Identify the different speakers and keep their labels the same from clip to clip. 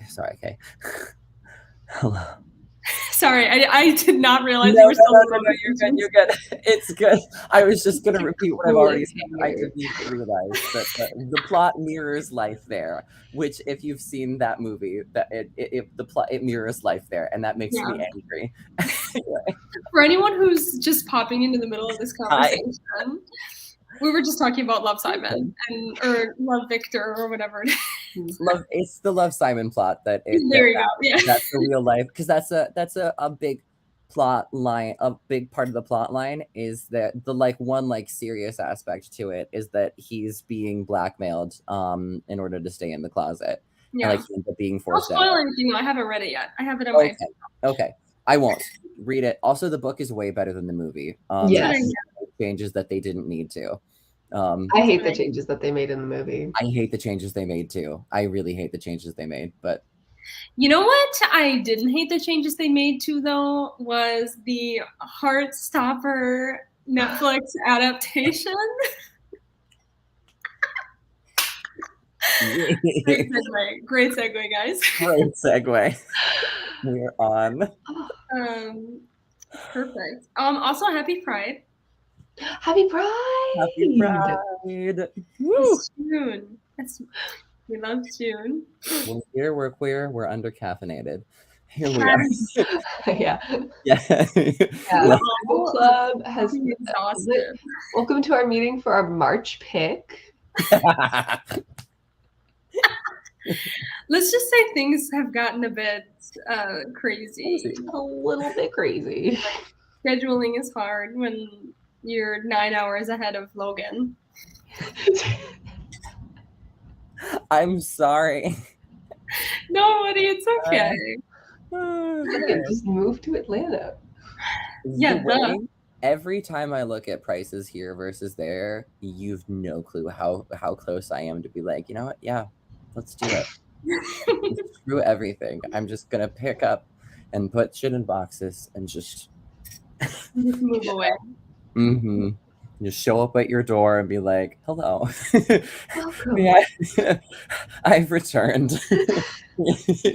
Speaker 1: Sorry, okay. Hello.
Speaker 2: Sorry, I did not realize
Speaker 1: No,
Speaker 2: you were still
Speaker 1: no,
Speaker 2: in
Speaker 1: no, no, you're good. You're good. It's good. I was just gonna repeat what I've already said. I didn't even realize that the plot mirrors life there. Which, if you've seen that movie, that the plot it mirrors life there, and that makes me angry. Anyway.
Speaker 2: For anyone who's just popping into the middle of this
Speaker 1: Hi.
Speaker 2: conversation, we were just talking about Love Simon or Love Victor or whatever it is.
Speaker 1: It's the Love Simon plot
Speaker 2: There you go. Yeah.
Speaker 1: that's the real life, because that's a big plot line. A big part of the plot line is that the one serious aspect to it is that he's being blackmailed in order to stay in the closet.
Speaker 2: Yeah.
Speaker 1: And he ends up being forced out.
Speaker 2: Don't spoil anything. I haven't read it yet. I have it on my
Speaker 1: Okay. I won't read it. Also, the book is way better than the movie.
Speaker 3: Yes.
Speaker 1: Changes that they didn't need to.
Speaker 3: I hate the changes that they made in the movie.
Speaker 1: I hate the changes they made too. I really hate the changes they made, but
Speaker 2: you know what I didn't hate the changes they made to, though, was the Heartstopper Netflix adaptation. Great segue, guys.
Speaker 1: Great segue. We're on.
Speaker 2: Perfect. Also, happy Pride.
Speaker 3: Happy Pride!
Speaker 1: Happy Pride!
Speaker 2: Woo! It's June. We love June.
Speaker 1: We're here, we're queer, we're under-caffeinated. Here we are.
Speaker 3: Yeah.
Speaker 1: Local
Speaker 3: Club has exhausted. Welcome to our meeting for our March pick.
Speaker 2: Let's just say things have gotten a bit crazy.
Speaker 3: A little bit crazy.
Speaker 2: Scheduling is hard when you're 9 hours ahead of Logan.
Speaker 1: I'm sorry.
Speaker 2: No, buddy, it's okay.
Speaker 3: Just move to Atlanta.
Speaker 2: Yeah,
Speaker 1: every time I look at prices here versus there, you've no clue how close I am to be like, you know what? Yeah, let's do it. Screw everything. I'm just gonna pick up and put shit in boxes and just
Speaker 2: move away.
Speaker 1: Mm-hmm. Just show up at your door and be like, hello.
Speaker 3: Welcome.
Speaker 1: Yeah, I've returned.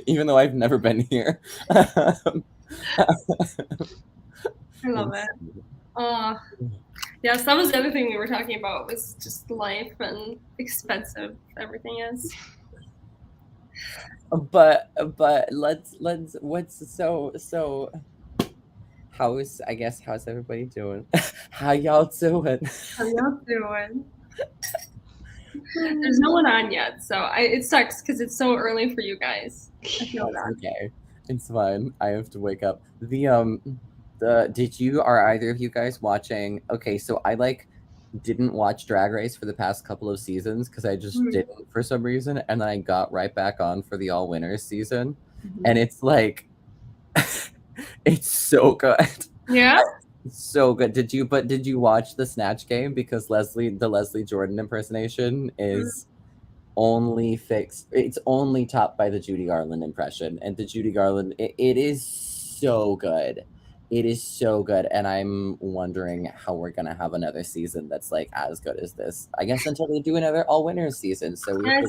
Speaker 1: Even though I've never been here.
Speaker 2: I love it. Yes, that was the other thing we were talking about, was just life and expensive everything is.
Speaker 1: But let's what's so how's everybody doing? How y'all doing?
Speaker 2: There's no one on yet, so it sucks because it's so early for you guys. I feel that.
Speaker 1: Okay, it's fine. I have to wake up. Are either of you guys watching? Okay, so I didn't watch Drag Race for the past couple of seasons because I just didn't for some reason, and then I got right back on for the All Winners season, and it's like it's so good.
Speaker 2: Yeah.
Speaker 1: So good. Did you watch the Snatch Game? Because the Leslie Jordan impersonation is only fixed. It's only topped by the Judy Garland impression, and the Judy Garland it is so good. It is so good, and I'm wondering how we're gonna have another season that's as good as this. I guess until they do another All Winners season, so we have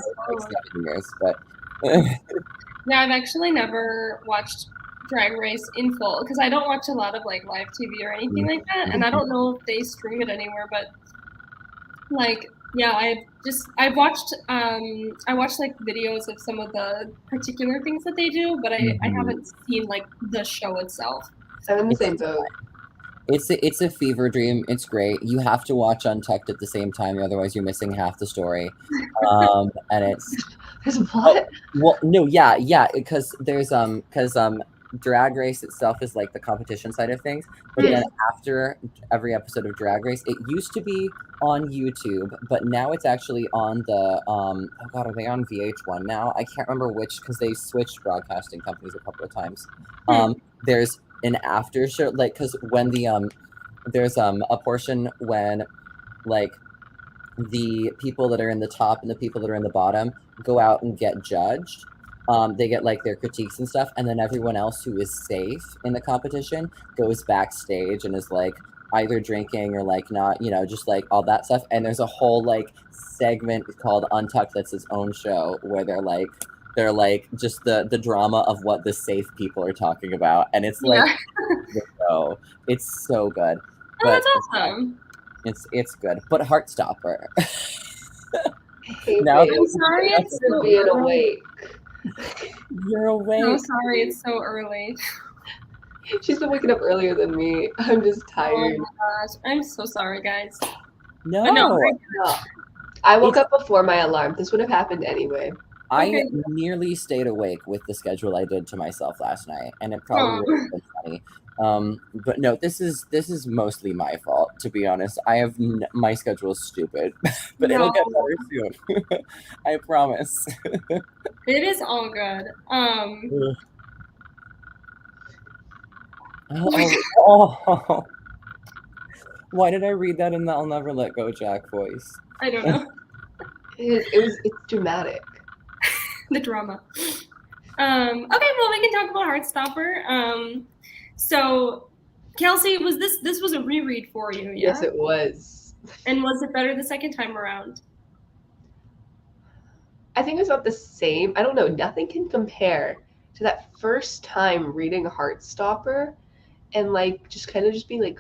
Speaker 1: 7 years. But
Speaker 2: yeah, I've actually never watched Drag Race in full because I don't watch a lot of live TV or anything like that, and I don't know if they stream it anywhere. But I watched videos of some of the particular things that they do, but I haven't seen the show itself.
Speaker 3: I'm in the same boat.
Speaker 1: It's a fever dream. It's great. You have to watch Untucked at the same time, otherwise you're missing half the story. And it's
Speaker 3: there's a plot.
Speaker 1: Well, no, yeah, because there's Drag Race itself is the competition side of things, but then after every episode of Drag Race, it used to be on YouTube, but now it's actually on the oh god, are they on VH1 now? I can't remember which, because they switched broadcasting companies a couple of times. There's an after show, because when there's a portion when the people that are in the top and the people that are in the bottom go out and get judged. They get their critiques and stuff, and then everyone else who is safe in the competition goes backstage and is either drinking or not, just all that stuff. And there's a whole segment called Untucked that's its own show where they're They're like just the drama of what the safe people are talking about, and it's like it's so good.
Speaker 2: Oh,
Speaker 1: But
Speaker 2: that's awesome.
Speaker 1: it's good. But Heartstopper.
Speaker 3: Now
Speaker 2: I'm sorry it's so
Speaker 3: being awake.
Speaker 1: You're awake.
Speaker 2: I'm sorry it's so early.
Speaker 3: She's been waking up earlier than me. I'm just tired.
Speaker 2: Oh my gosh. I'm so sorry, guys.
Speaker 1: No.
Speaker 3: I woke up before my alarm. This would have happened anyway.
Speaker 1: I nearly stayed awake with the schedule I did to myself last night, and it probably would have been funny. But no, this is mostly my fault, to be honest. I have my schedule is stupid, but it'll get better soon. I promise.
Speaker 2: It is all good.
Speaker 1: Why did I read that in the "I'll Never Let Go" Jack voice?
Speaker 2: I don't know.
Speaker 3: It's dramatic.
Speaker 2: The drama. Okay, well, we can talk about Heartstopper. So, Kelsey, this was a reread for you, yeah?
Speaker 3: Yes, it was.
Speaker 2: And was it better the second time around?
Speaker 3: I think it's about the same. I don't know. Nothing can compare to that first time reading Heartstopper and like just kind of just being like,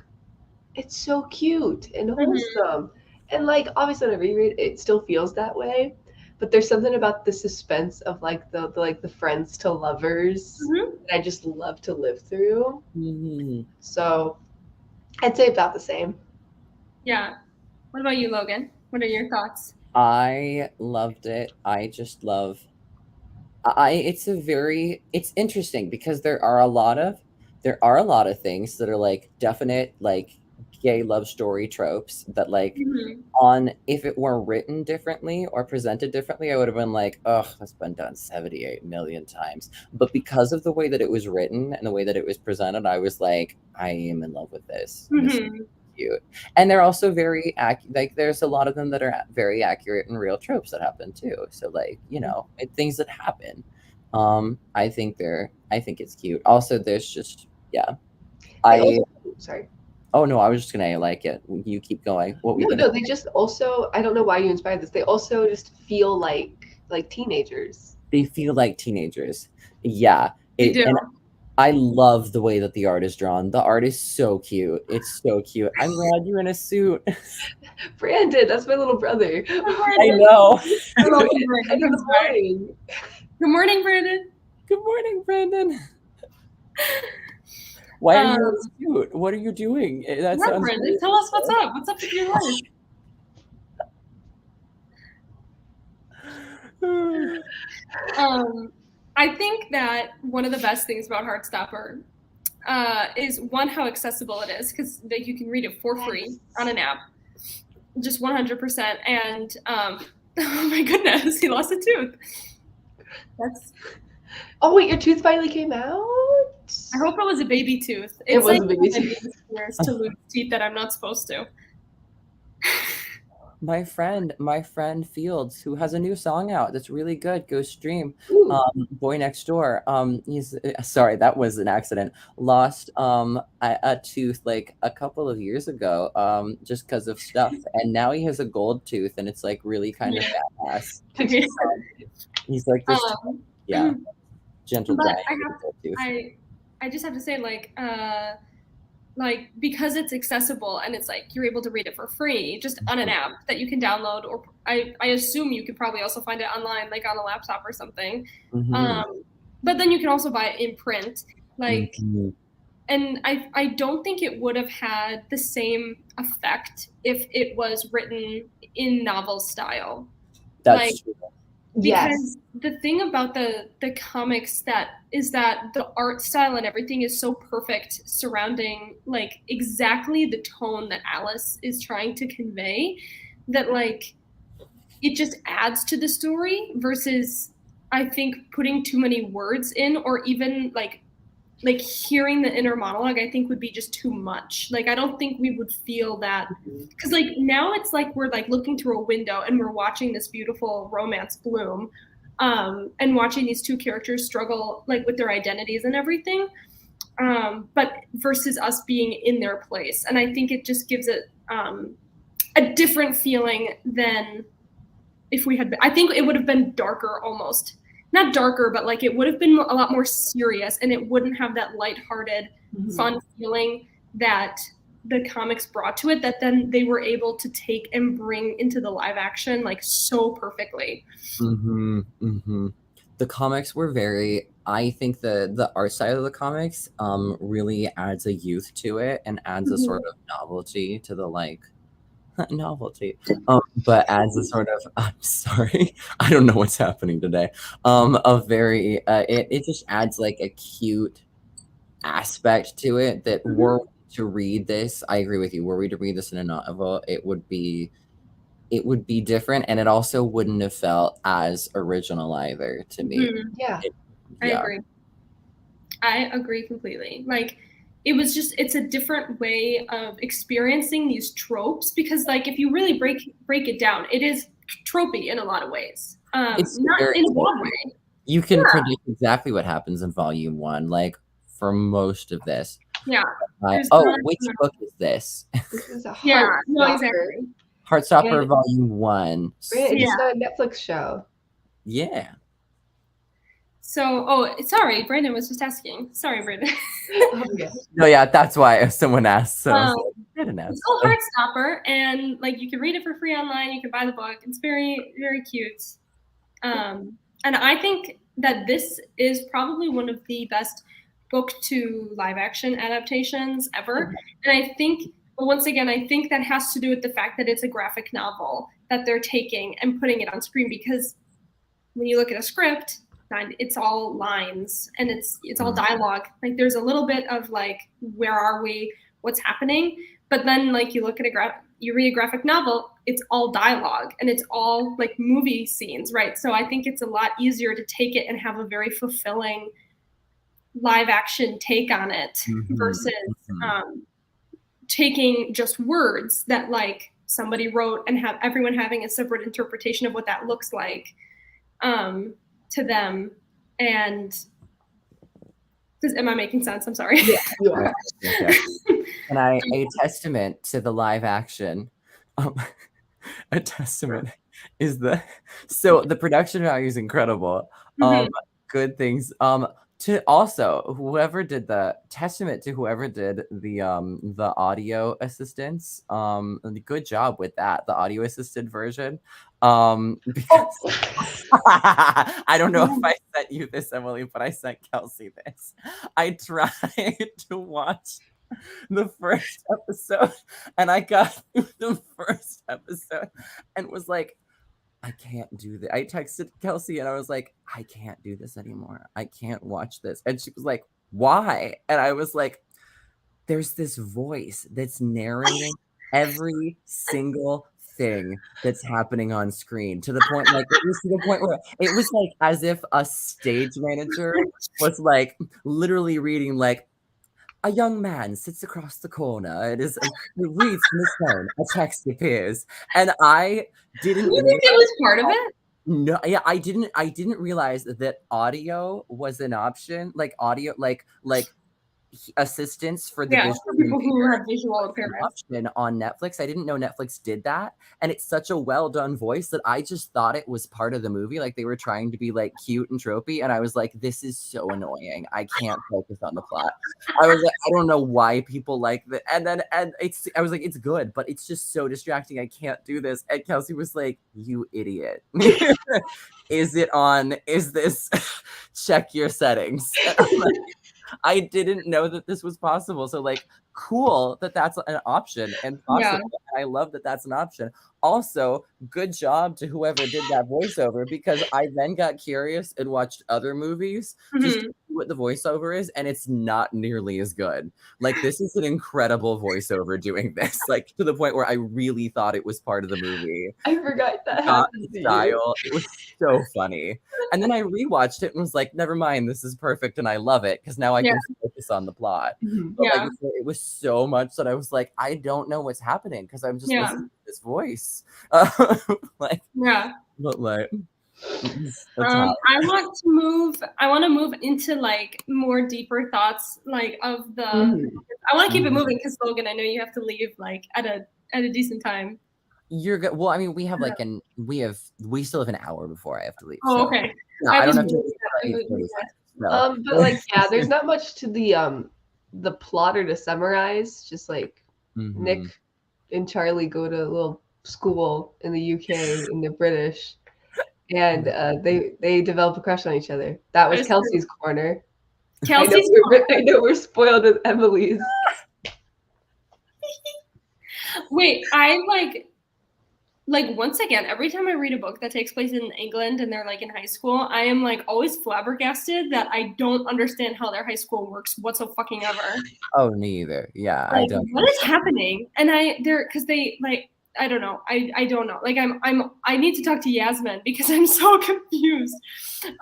Speaker 3: it's so cute and wholesome. And like obviously on a reread it still feels that way. But there's something about the suspense of like the friends to lovers that I just love to live through. So I'd say about the same.
Speaker 2: Yeah. What about you, Logan? What are your thoughts?
Speaker 1: I loved it. I just love. It's interesting because there are a lot of things that are like definite like gay love story tropes that like if it were written differently or presented differently, I would have been like, oh, that's been done 78 million times. But because of the way that it was written and the way that it was presented, I was like, I am in love with this. This is cute. And they're also very like there's a lot of them that are very accurate and real tropes that happen too. So like, things that happen. I think it's cute. Also, there's just
Speaker 3: sorry.
Speaker 1: Oh no, I was just gonna like it. You keep going.
Speaker 3: No, they just also, I don't know why you inspired this. They also just feel like teenagers.
Speaker 1: They feel like teenagers. Yeah.
Speaker 2: They do.
Speaker 1: And I love the way that the art is drawn. The art is so cute. It's so cute. I'm glad you're in a suit.
Speaker 3: Brandon, that's my little brother.
Speaker 1: I know.
Speaker 2: Good morning. Good morning, Brandon.
Speaker 1: Good morning, Brandon. Why are you in a suit? What are you doing?
Speaker 2: Brandon, tell us what's up. What's up with your life? I think that one of the best things about Heartstopper is one, how accessible it is, because you can read it for free on an app, just 100%. And oh my goodness, he lost a tooth.
Speaker 3: Oh wait, your tooth finally came out?
Speaker 2: I hope it was a baby tooth.
Speaker 3: It was a baby tooth.
Speaker 2: To lose teeth that I'm not supposed to.
Speaker 1: My friend Fields, who has a new song out that's really good, go stream. Boy Next Door. He's sorry, that was an accident. Lost a tooth like a couple of years ago, just because of stuff, and now he has a gold tooth, and it's like really kind of badass. He's like this, gentle giant.
Speaker 2: I just have to say, like because it's accessible and it's like you're able to read it for free just on an app that you can download, or I assume you could probably also find it online, like on a laptop or something. But then you can also buy it in print, like and I don't think it would have had the same effect if it was written in novel style.
Speaker 1: That's true.
Speaker 2: Because the thing about the comics is that the art style and everything is so perfect surrounding like exactly the tone that Alice is trying to convey, that like it just adds to the story versus I think putting too many words in, or even like hearing the inner monologue, I think would be just too much. Like, I don't think we would feel that, because like now it's like we're like looking through a window and we're watching this beautiful romance bloom, and watching these two characters struggle like with their identities and everything, but versus us being in their place. And I think it just gives it a different feeling than if we had been, I think it would have been darker almost not darker, but like it would have been a lot more serious, and it wouldn't have that lighthearted, fun feeling that the comics brought to it, that then they were able to take and bring into the live action like so perfectly.
Speaker 1: The comics were very, I think the art side of the comics really adds a youth to it and adds a sort of novelty to the like novelty, but adds a sort of, I'm sorry, I don't know what's happening today, a very it just adds like a cute aspect to it that were we to read this, I agree with you, were we to read this in a novel, it would be different, and it also wouldn't have felt as original either to me.
Speaker 2: I agree completely. Like, it was just, it's a different way of experiencing these tropes, because like if you really break it down, it is tropey in a lot of ways.
Speaker 1: It's
Speaker 2: not
Speaker 1: very
Speaker 2: in a bad way.
Speaker 1: You can predict exactly what happens in volume 1, like for most of this.
Speaker 2: Yeah.
Speaker 1: Which book is this?
Speaker 3: This is a
Speaker 2: exactly.
Speaker 1: Heartstopper Volume 1.
Speaker 3: It's not a Netflix show.
Speaker 1: Yeah.
Speaker 2: So, sorry, Brandon was just asking. Sorry, Brandon.
Speaker 1: No, yeah, that's why someone asked. So
Speaker 2: it's called Heartstopper, and like you can read it for free online. You can buy the book. It's very, very cute. And I think that this is probably one of the best book to live action adaptations ever. And I think, once again, I think that has to do with the fact that it's a graphic novel that they're taking and putting it on screen, because when you look at a script, it's all lines and it's all dialogue. Like there's a little bit of like, where are we? What's happening? But then like you look at you read a graphic novel, it's all dialogue and it's all like movie scenes, right? So I think it's a lot easier to take it and have a very fulfilling live action take on it versus taking just words that like somebody wrote and have everyone having a separate interpretation of what that looks like to them. And am I making sense? I'm sorry.
Speaker 3: Yeah.
Speaker 1: And a testament to the live action, a testament is the production value is incredible. Good things. To also whoever did the audio assistance, good job with that, the audio assisted version. Because I don't know if I sent you this, Emily, but I sent Kelsey this. I tried to watch the first episode and I got through the first episode and was like, I can't do this. I texted Kelsey and I was like, I can't do this anymore. I can't watch this. And she was like, why? And I was like, there's this voice that's narrating every single thing that's happening on screen, to the point like it was to the point where it was like as if a stage manager was like literally reading like, a young man sits across the corner. It reads from his phone. A text appears, and I didn't.
Speaker 2: You think it was part of it?
Speaker 1: No, yeah, I didn't realize that audio was an option. Like audio, like assistance for the
Speaker 2: for people who have visual impairments
Speaker 1: option on Netflix. I didn't know Netflix did that, and it's such a well done voice that I just thought it was part of the movie. Like they were trying to be like cute and tropey, and I was like, this is so annoying. I can't focus on the plot. I was like, I don't know why people like that. And I was like, it's good, but it's just so distracting. I can't do this. And Kelsey was like, you idiot. Is this check your settings? I didn't know that this was possible. So like, cool that that's an option and possible. Yeah. I love that that's an option. Also, good job to whoever did that voiceover, because I then got curious and watched other movies just to see what the voiceover is, and it's not nearly as good. Like this is an incredible voiceover doing this, like to the point where I really thought it was part of the movie.
Speaker 3: I forgot that happened to
Speaker 1: you. It was so funny. And then I rewatched it and was like, never mind, this is perfect and I love it because now I can focus on the plot. But like, it was so much that I was like, I don't know what's happening because I'm just listening to this voice. But like,
Speaker 2: I want to move into like more deeper thoughts, like of the. I want to keep it moving because Logan, I know you have to leave like at a decent time.
Speaker 1: You're good. Well, I mean, we have like we still have an hour before I have to leave.
Speaker 2: Oh, so. Okay.
Speaker 1: Yeah, I don't have to read 30 seconds.
Speaker 3: But like, yeah, there's not much to the plotter to summarize. Just like Nick and Charlie go to a little school in the UK and they're British, and they develop a crush on each other. That was Kelsey's corner.
Speaker 2: Kelsey's
Speaker 3: I know we're spoiled with Emily's.
Speaker 2: Wait, I like once again, every time I read a book that takes place in England and they're like in high school, I am like always flabbergasted that I don't understand how their high school works whatsoever.
Speaker 1: Oh, me either. Yeah,
Speaker 2: like,
Speaker 1: I don't.
Speaker 2: What is happening? And because they like I don't know. I don't know. Like I need to talk to Yasmin because I'm so confused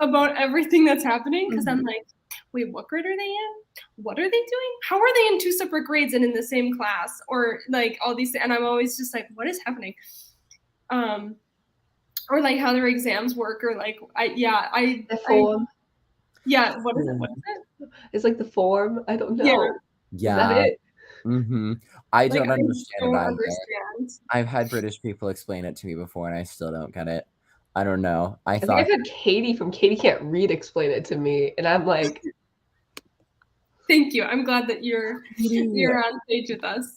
Speaker 2: about everything that's happening. Because I'm like, wait, what grade are they in? What are they doing? How are they in two separate grades and in the same class? Or like all these, and I'm always just like, what is happening? Or like how their exams work, or like
Speaker 3: the form.
Speaker 2: What is it? What is it?
Speaker 3: It's like the form. I don't know.
Speaker 1: Yeah.
Speaker 3: Is that it?
Speaker 1: I don't understand it either. I've had British people explain it to me before, and I still don't get it. I don't know. I
Speaker 3: think I've had Katie from Katie Can't Read explain it to me, and I'm like,
Speaker 2: thank you. I'm glad that you're on page with us.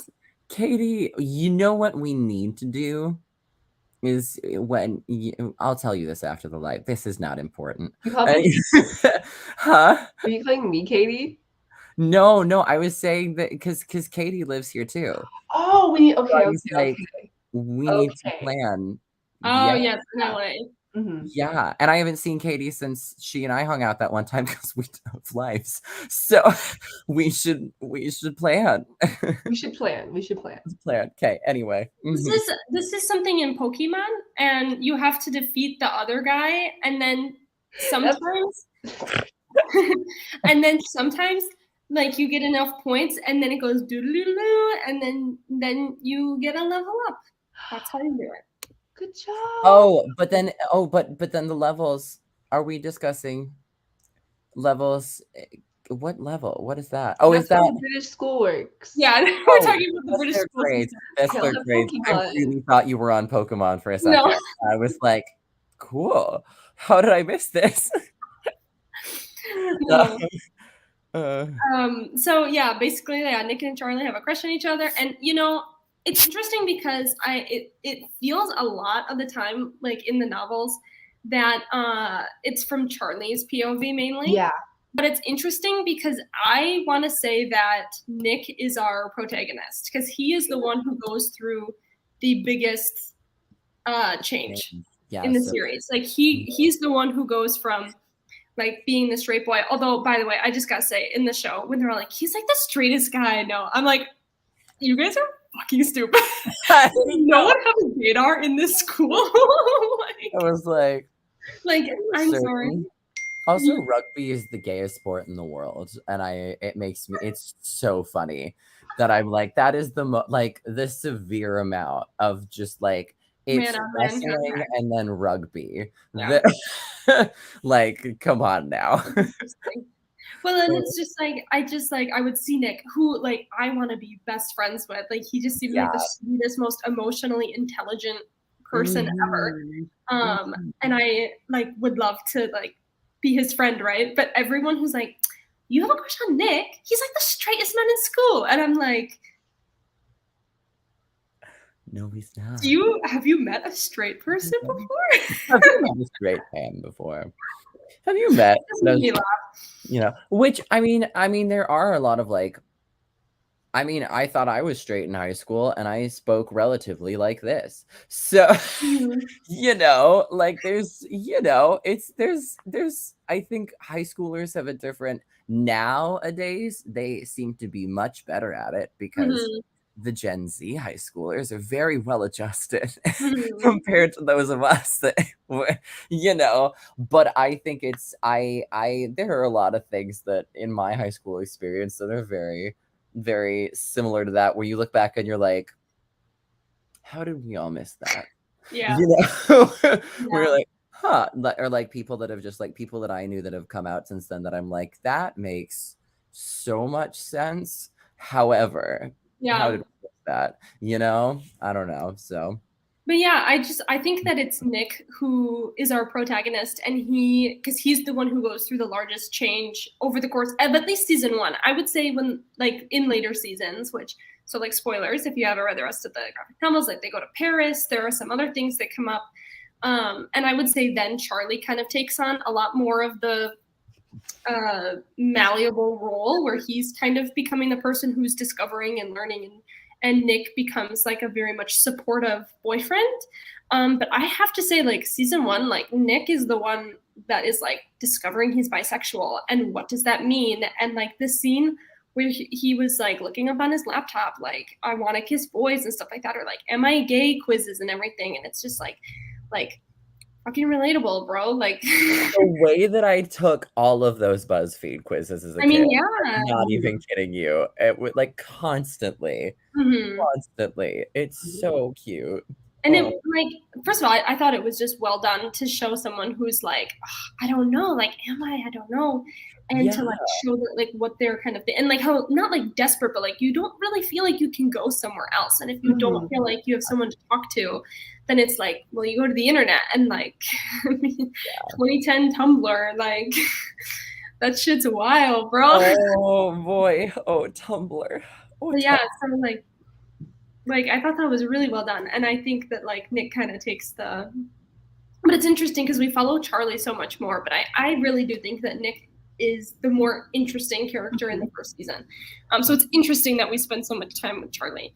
Speaker 1: Katie, you know what we need to do is I'll tell you this after the live. This is not important.
Speaker 3: Huh? Are you calling me Katie?
Speaker 1: No, I was saying that because Katie lives here too.
Speaker 3: Oh, we need
Speaker 1: to plan.
Speaker 2: Oh, yes, in LA.
Speaker 1: Yeah, and I haven't seen Katie since she and I hung out that one time because we have lives. So we should plan.
Speaker 3: We should plan.
Speaker 1: Okay. Anyway,
Speaker 2: this is something in Pokemon, and you have to defeat the other guy, and then sometimes, like you get enough points, and then it goes doodle-doo, and then you get a level up. That's how you do it.
Speaker 3: Good job.
Speaker 1: But then the levels. Are we discussing levels? What level? What is that? Oh, is that
Speaker 3: how the British school works?
Speaker 2: Yeah, we're talking about the British school.
Speaker 1: That's third grade. I really thought you were on Pokemon for a second. No. I was like, cool. How did I miss this?
Speaker 2: No. So yeah, basically, Nick and Charlie have a crush on each other, and it's interesting because it feels a lot of the time, like in the novels, that it's from Charlie's POV mainly.
Speaker 3: Yeah.
Speaker 2: But it's interesting because I want to say that Nick is our protagonist because he is the one who goes through the biggest change in the series. Like he's the one who goes from like being the straight boy. Although, by the way, I just gotta say, in the show, when they're all like, he's like the straightest guy I know, I'm like, you guys are fucking stupid. No one has a radar in this school.
Speaker 1: I was like,
Speaker 2: I'm sorry.
Speaker 1: Also, rugby is the gayest sport in the world, and it's so funny that I'm like, that is the severe amount of just like it's wrestling and then rugby.
Speaker 2: Yeah.
Speaker 1: Like, come on now.
Speaker 2: Well, and it's just like I would see Nick, who like I want to be best friends with. Like he just seems like the sweetest, most emotionally intelligent person ever. And I like would love to like be his friend, right? But everyone who's like, you have a crush on Nick? He's like the straightest man in school, and I'm like,
Speaker 1: no, he's not.
Speaker 2: Have you met a straight person before?
Speaker 1: Have you met a straight man before? Have you met those, which I mean there are a lot of like, I thought I was straight in high school and I spoke relatively like this. So, like there's I think high schoolers have a different, nowadays they seem to be much better at it because the Gen Z high schoolers are very well adjusted compared to those of us that, but I think there are a lot of things that in my high school experience that are very, very similar to that, where you look back and you're like, how did we all miss that?
Speaker 2: Yeah.
Speaker 1: We're like, huh? Or like people that have just like people that I knew that have come out since then that I'm like, that makes so much sense. However, how did we miss that? I don't know. So
Speaker 2: But yeah, I think that it's Nick who is our protagonist, and because he's the one who goes through the largest change over the course of at least season 1. I would say when like in later seasons, so like spoilers if you haven't read the rest of the graphic novels, like they go to Paris, there are some other things that come up. And I would say then Charlie kind of takes on a lot more of the malleable role where he's kind of becoming the person who's discovering and learning, and Nick becomes like a very much supportive boyfriend. But I have to say, like season 1, like Nick is the one that is like discovering he's bisexual, and what does that mean? And like this scene where he was like looking up on his laptop, like I want to kiss boys and stuff like that, or like am I gay quizzes and everything, and it's just like fucking relatable, bro. Like
Speaker 1: the way that I took all of those BuzzFeed quizzes as a kid.
Speaker 2: yeah.
Speaker 1: I'm not even kidding you. It would like constantly. It's so cute.
Speaker 2: And it like, first of all, I thought it was just well done to show someone who's like, I don't know, like, am I don't know. And to like show that like what they're kind of, and like how not like desperate, but like you don't really feel like you can go somewhere else. And if you don't feel like you have someone to talk to, then it's like, well, you go to the internet, and like 2010 Tumblr, like that shit's wild, bro.
Speaker 1: Oh boy. Oh, Tumblr. Oh,
Speaker 2: yeah, so like I thought that was really well done, and I think that like Nick kind of takes but it's interesting because we follow Charlie so much more, but I really do think that Nick is the more interesting character in the first season. So it's interesting that we spend so much time with Charlie,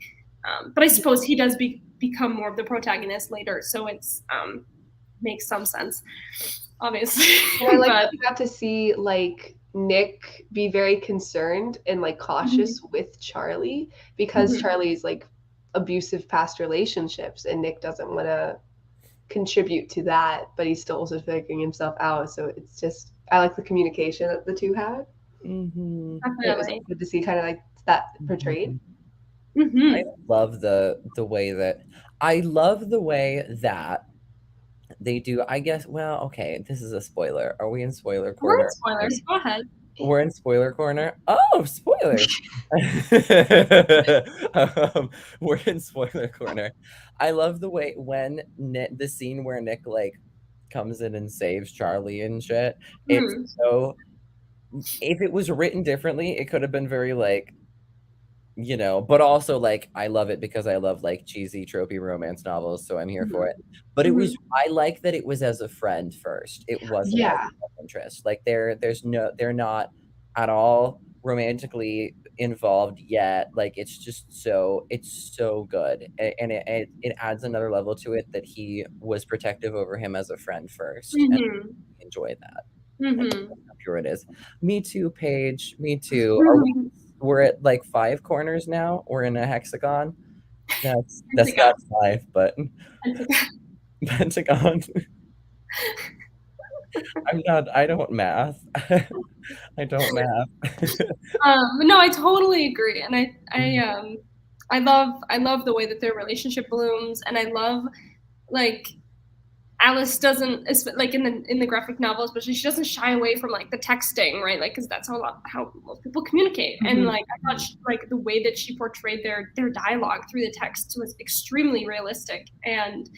Speaker 2: but I suppose he does become more of the protagonist later, so it's makes some sense, obviously.
Speaker 3: And I like that you got to see like Nick be very concerned and like cautious with Charlie, because Charlie's like abusive past relationships, and Nick doesn't want to contribute to that, but he's still also figuring himself out. So it's just, I like the communication that the two had. It was good to see kind of like that portrayed.
Speaker 1: I love the way that they do, I guess. Well, okay, this is a spoiler. Are we in spoiler corner?
Speaker 2: We're in spoilers. Go ahead.
Speaker 1: We're in spoiler corner. Oh, spoilers. We're in spoiler corner. I love the way when the scene where Nick like comes in and saves Charlie and shit. It's so, if it was written differently, it could have been very like, you know, but also like I love it because I love like cheesy tropey romance novels, so I'm here for it. But it was, I like that it was as a friend first. It wasn't as a interest. Like they're not at all romantically involved yet. Like it's so good, and it adds another level to it that he was protective over him as a friend first, and I enjoy that. How pure it is. Me too, Paige. Me too. We're at like 5 corners now. We're in a hexagon. That's not 5, but Pentagon. I don't math. I don't math.
Speaker 2: No, I totally agree, and I love the way that their relationship blooms, and I love like Alice doesn't, like in the graphic novel especially, she doesn't shy away from like the texting, right? Like, because that's how most people communicate. And like I thought like the way that she portrayed their dialogue through the text was extremely realistic. And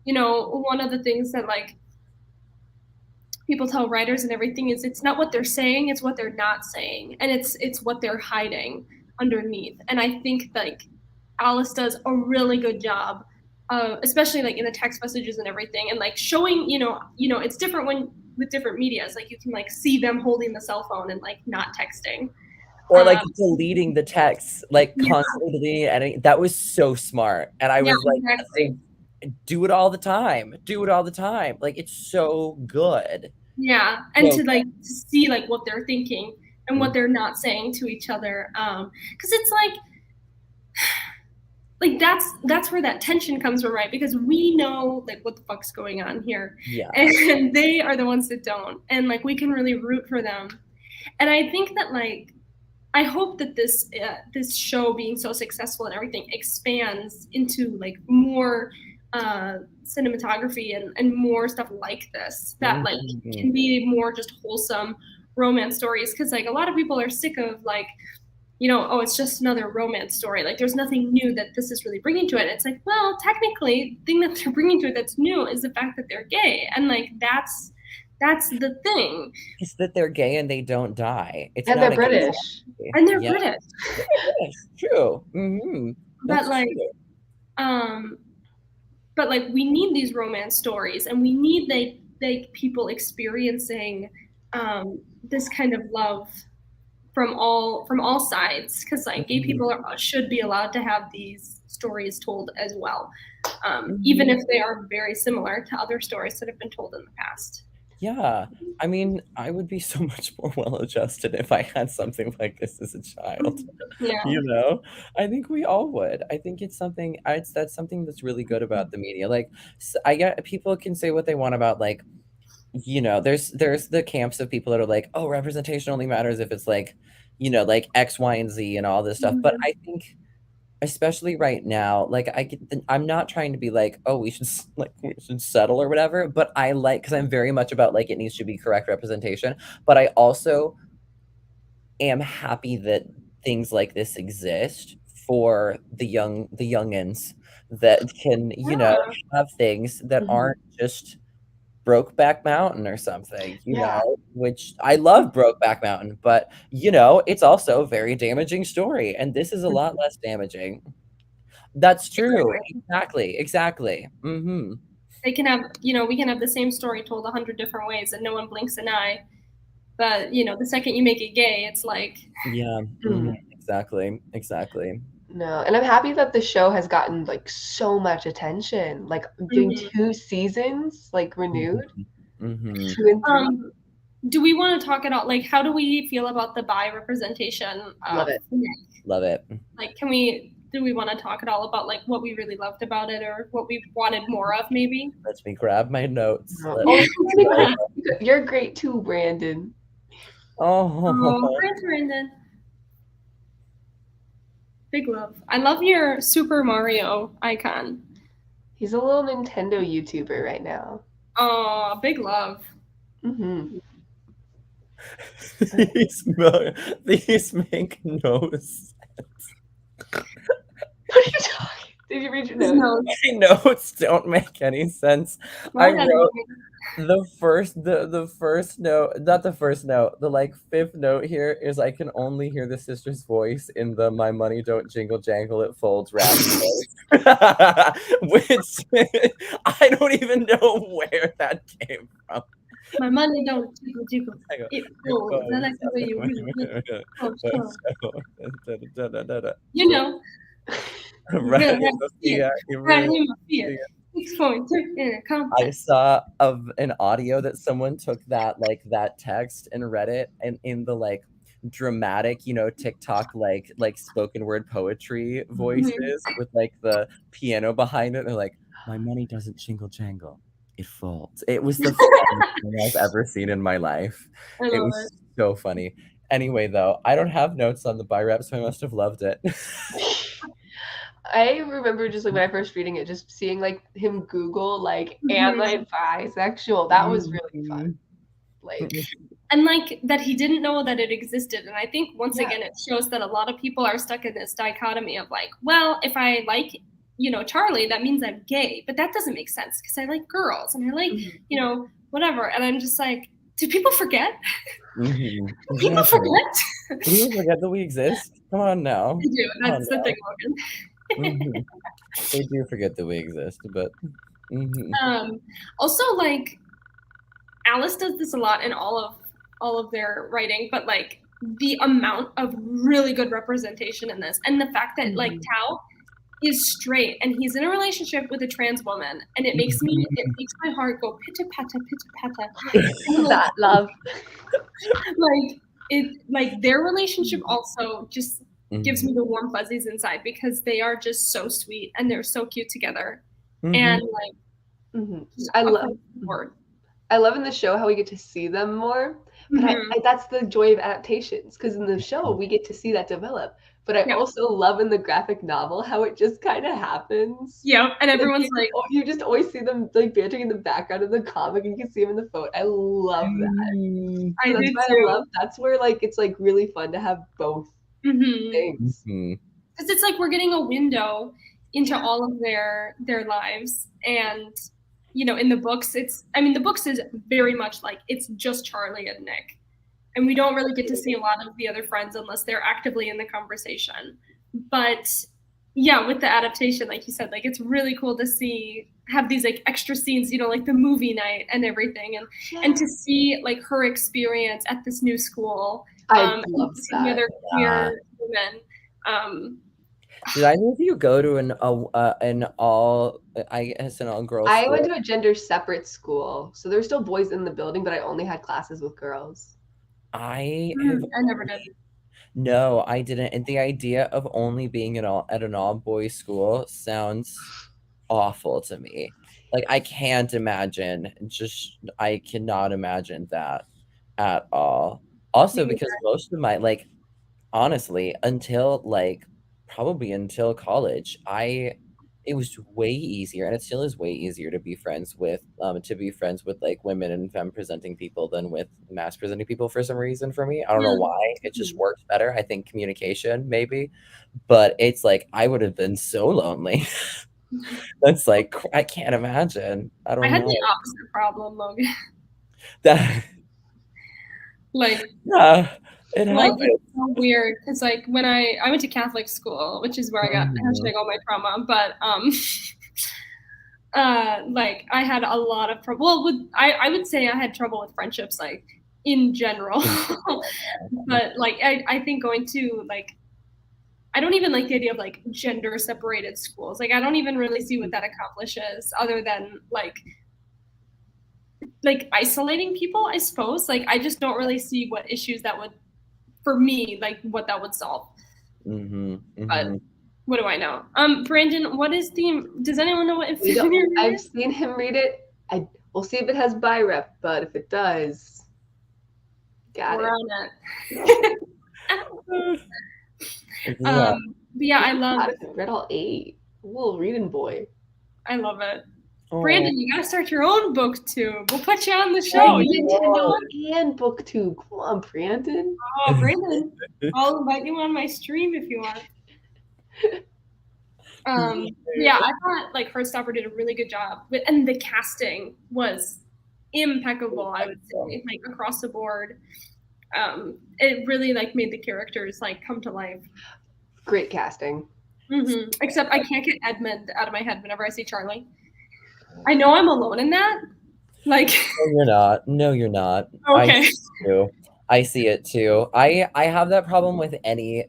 Speaker 2: you know, one of the things that like people tell writers and everything is it's not what they're saying, it's what they're not saying, and it's what they're hiding underneath. And I think like Alice does a really good job, especially like in the text messages and everything, and like showing, you know, it's different when with different medias, like you can like see them holding the cell phone and like not texting,
Speaker 1: or like deleting the text, like constantly deleting editing. That was so smart, and I was like, do it all the time. Like it's so good.
Speaker 2: Yeah, and to like to see like what they're thinking and what they're not saying to each other, because it's like that's where that tension comes from, right? Because we know like what the fuck's going on here, and they are the ones that don't, and like we can really root for them. And I think that like I hope that this show being so successful and everything expands into like more cinematography and more stuff like this that like can be more just wholesome romance stories, because like a lot of people are sick of like oh, it's just another romance story. Like, there's nothing new that this is really bringing to it. It's like, well, technically, the thing that they're bringing to it that's new is the fact that they're gay, and like that's the thing.
Speaker 1: It's that they're gay and they don't die. It's
Speaker 3: And
Speaker 1: not
Speaker 3: they're British.
Speaker 2: And they're British.
Speaker 1: British. True. Mm-hmm.
Speaker 2: But like, we need these romance stories, and we need like people experiencing this kind of love from all sides, because like gay people should be allowed to have these stories told as well, even if they are very similar to other stories that have been told in the past.
Speaker 1: Yeah, I mean, I would be so much more well-adjusted if I had something like this as a child.
Speaker 2: Yeah.
Speaker 1: You know, I think we all would. I think it's something. That's something that's really good about the media. Like, I get people can say what they want about like, there's the camps of people that are like, oh, representation only matters if it's like, like X, Y, and Z and all this stuff. But I think, especially right now, like I'm not trying to be like, oh, we should settle or whatever, but I like, because I'm very much about like it needs to be correct representation, but I also am happy that things like this exist for the youngins that can have things that aren't just Brokeback Mountain or something, know, which I love Brokeback Mountain, but it's also a very damaging story, and this is a lot less damaging. That's true. Exactly. Mm-hmm.
Speaker 2: They can have, we can have the same story told 100 different ways and no one blinks an eye. But, the second you make it gay, it's like...
Speaker 1: Yeah, exactly.
Speaker 3: No, and I'm happy that the show has gotten like so much attention, like doing 2 seasons, like renewed. 2 and 3.
Speaker 2: Do we want to talk at all? Like, how do we feel about the bi representation?
Speaker 3: Love it.
Speaker 1: Love it.
Speaker 2: Like, do we want to talk at all about like what we really loved about it or what we wanted more of, maybe?
Speaker 1: Let me grab my notes.
Speaker 3: You're great too, Brandon.
Speaker 2: Oh, thanks, Brandon. Big love. I love your Super Mario icon.
Speaker 3: He's a little Nintendo YouTuber right now.
Speaker 2: Oh, big love.
Speaker 3: Mm-hmm.
Speaker 1: These make no sense.
Speaker 3: What are you talking? Did you read your notes?
Speaker 1: My notes don't make any sense. I wrote the first note, not the first note, the like 5th note here is I can only hear the sister's voice in the "My money don't jingle jangle, it folds" rap which I don't even know where that came from.
Speaker 2: My money don't jingle jingle, it folds. I like the way you
Speaker 1: Right in my
Speaker 2: fear.
Speaker 1: I saw an audio that someone took that text and read it, and in the like dramatic, TikTok like spoken word poetry voices with like the piano behind it. They're like, "My money doesn't jingle jangle, it folds." It was the funniest thing I've ever seen in my life. It was so funny. Anyway, though, I don't have notes on the bi rep, so I must have loved it.
Speaker 3: I remember just like when I first reading it, just seeing like him Google like "am I bisexual?" That was really fun. Like,
Speaker 2: and like that he didn't know that it existed. And I think once again it shows that a lot of people are stuck in this dichotomy of like, well, if I like Charlie, that means I'm gay, but that doesn't make sense because I like girls and I like whatever. And I'm just like, did people forget? People forget.
Speaker 1: Do people forget that we exist? Come on now.
Speaker 2: They do. That's the thing, Logan.
Speaker 1: They do forget that we exist, but
Speaker 2: also like Alice does this a lot in all of their writing, but like the amount of really good representation in this, and the fact that like Tao is straight and he's in a relationship with a trans woman, and it makes my heart go pitter patter pitter patter.
Speaker 3: That love.
Speaker 2: like their relationship also just gives me the warm fuzzies inside because they are just so sweet and they're so cute together. And like
Speaker 3: I love in the show how we get to see them more, but that's the joy of adaptations, because in the show we get to see that develop, but I also love in the graphic novel how it just kind of happens.
Speaker 2: And everyone's like,
Speaker 3: you just always see them like bantering in the background of the comic, and you can see them in the photo. I love that.
Speaker 2: I do too.
Speaker 3: That's where like it's like really fun to have both Thanks.
Speaker 2: Because it's like we're getting a window into all of their lives, and in the books, the books is very much like it's just Charlie and Nick, and we don't really get to see a lot of the other friends unless they're actively in the conversation. But yeah, with the adaptation, like you said, like it's really cool to have these like extra scenes, like the movie night and everything, and to see like her experience at this new school.
Speaker 3: I love that.
Speaker 2: The other queer women.
Speaker 1: Did either of you go to an all girls?
Speaker 3: I went to a gender separate school, so there were still boys in the building, but I only had classes with girls.
Speaker 2: I never did.
Speaker 1: No, I didn't. And the idea of only being at an all boys school sounds awful to me. Like I can't imagine. I cannot imagine that at all. Also, because most of my honestly, until probably until college, it was way easier, and it still is way easier to be friends with like women and femme presenting people than with mass presenting people for some reason. For me, I don't know why. It just works better. I think communication maybe, but it's like I would have been so lonely. That's like I can't imagine. I don't know.
Speaker 2: I had the opposite problem, Logan.
Speaker 1: That it happens.
Speaker 2: It's so weird because when I went to Catholic school, which is where I got all my trauma, but I had a lot of trouble. Well, I would say I had trouble with friendships in general, but I think going to I don't even like the idea of gender separated schools. I don't even really see what that accomplishes other than isolating people, I suppose. I just don't really see what issues that would, for me, what that would solve. But what do I know? Brandon, what is does anyone know what Infinity is?
Speaker 3: I've seen him read it. We'll see if it has buy rep, but if it does,
Speaker 2: We're on it. But yeah, I love it.
Speaker 3: Read all 8. Little reading boy.
Speaker 2: I love it. Brandon, you gotta start your own booktube. We'll put you on the show.
Speaker 3: Nintendo and booktube. Come on, Brandon.
Speaker 2: Oh, Brandon, I'll invite you on my stream if you want. Yeah, I thought Heartstopper did a really good job, and the casting was impeccable. I would say, across the board. It really made the characters come to life.
Speaker 3: Great casting.
Speaker 2: Except I can't get Edmund out of my head whenever I see Charlie. I know I'm alone in that.
Speaker 1: No, you're not. No, you're not.
Speaker 2: Okay.
Speaker 1: I see it too. I have that problem with any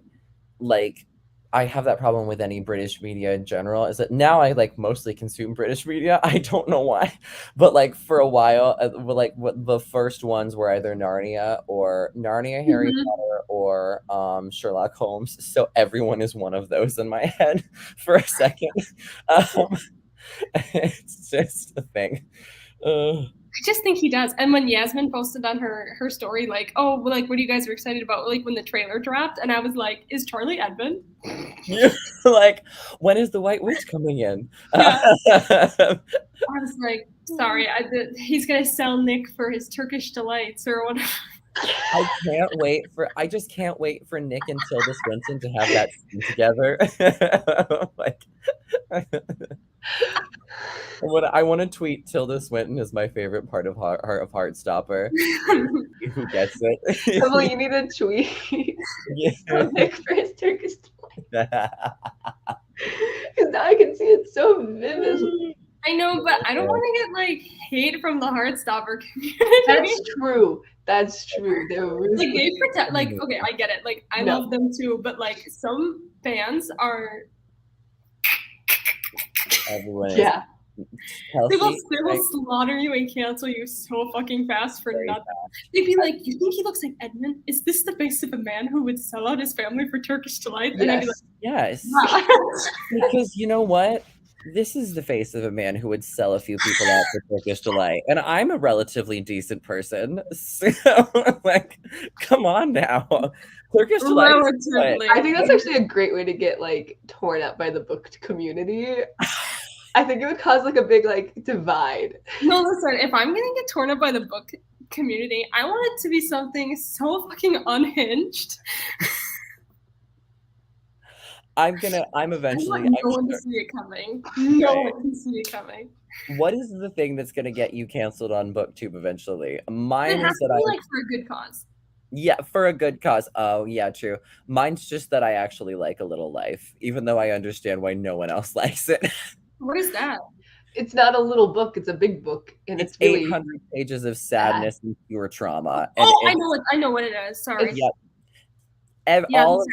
Speaker 1: British media in general. Is that now I mostly consume British media. I don't know why, but for a while, what the first ones were either Harry Potter, or Sherlock Holmes. So everyone is one of those in my head for a second. It's just a thing.
Speaker 2: I just think he does. And when Yasmin posted on her story, what are you guys excited about? When the trailer dropped, and I was like, is Charlie Edmund?
Speaker 1: You're when is the White Witch coming in?
Speaker 2: Yeah. I was like, sorry, he's gonna sell Nick for his Turkish delights or whatever.
Speaker 1: I just can't wait for Nick and Tilda Swinton to have that scene together. I want to tweet Tilda Swinton is my favorite part of Heartstopper. Who gets it?
Speaker 3: Well, you need a tweet. Nick for his Turkish delight. Because now I can see it so vividly.
Speaker 2: I know, but I don't want to get hate from the Heartstopper community.
Speaker 3: That's true. They were really
Speaker 2: they protect. Okay, I get it. I love them too, but some fans are.
Speaker 1: Everyone.
Speaker 3: Yeah.
Speaker 2: Kelsey, they will slaughter you and cancel you so fucking fast for nothing. They'd be like, "You think he looks like Edmund? Is this the face of a man who would sell out his family for Turkish delight?"
Speaker 3: Yes.
Speaker 2: And I'd be like,
Speaker 1: yes. Because you know what? This is the face of a man who would sell a few people out for Turkish delight. And I'm a relatively decent person. So, come on now. Turkish delight.
Speaker 3: I think that's actually a great way to get, torn up by the book community. I think it would cause, a big, divide.
Speaker 2: No, listen, if I'm going to get torn up by the book community, I want it to be something so fucking unhinged.
Speaker 1: I'm
Speaker 2: I
Speaker 1: eventually.
Speaker 2: want no one to see it coming. No one can see it coming.
Speaker 1: What is the thing that's gonna get you canceled on BookTube eventually?
Speaker 2: It
Speaker 1: Mine
Speaker 2: has
Speaker 1: is
Speaker 2: to
Speaker 1: that
Speaker 2: be like for a good cause.
Speaker 1: yeah, for a good cause. Oh, yeah, true. Mine's just that I actually like A Little Life, even though I understand why no one else likes it.
Speaker 2: What is that?
Speaker 3: It's not a little book, it's a big book. And
Speaker 1: It's
Speaker 3: it's really
Speaker 1: 800 pages of
Speaker 3: sad.
Speaker 1: sadness and pure trauma. And
Speaker 2: Oh, I know what it is. Sorry.
Speaker 3: It's
Speaker 1: yeah,
Speaker 2: Yeah,
Speaker 1: all of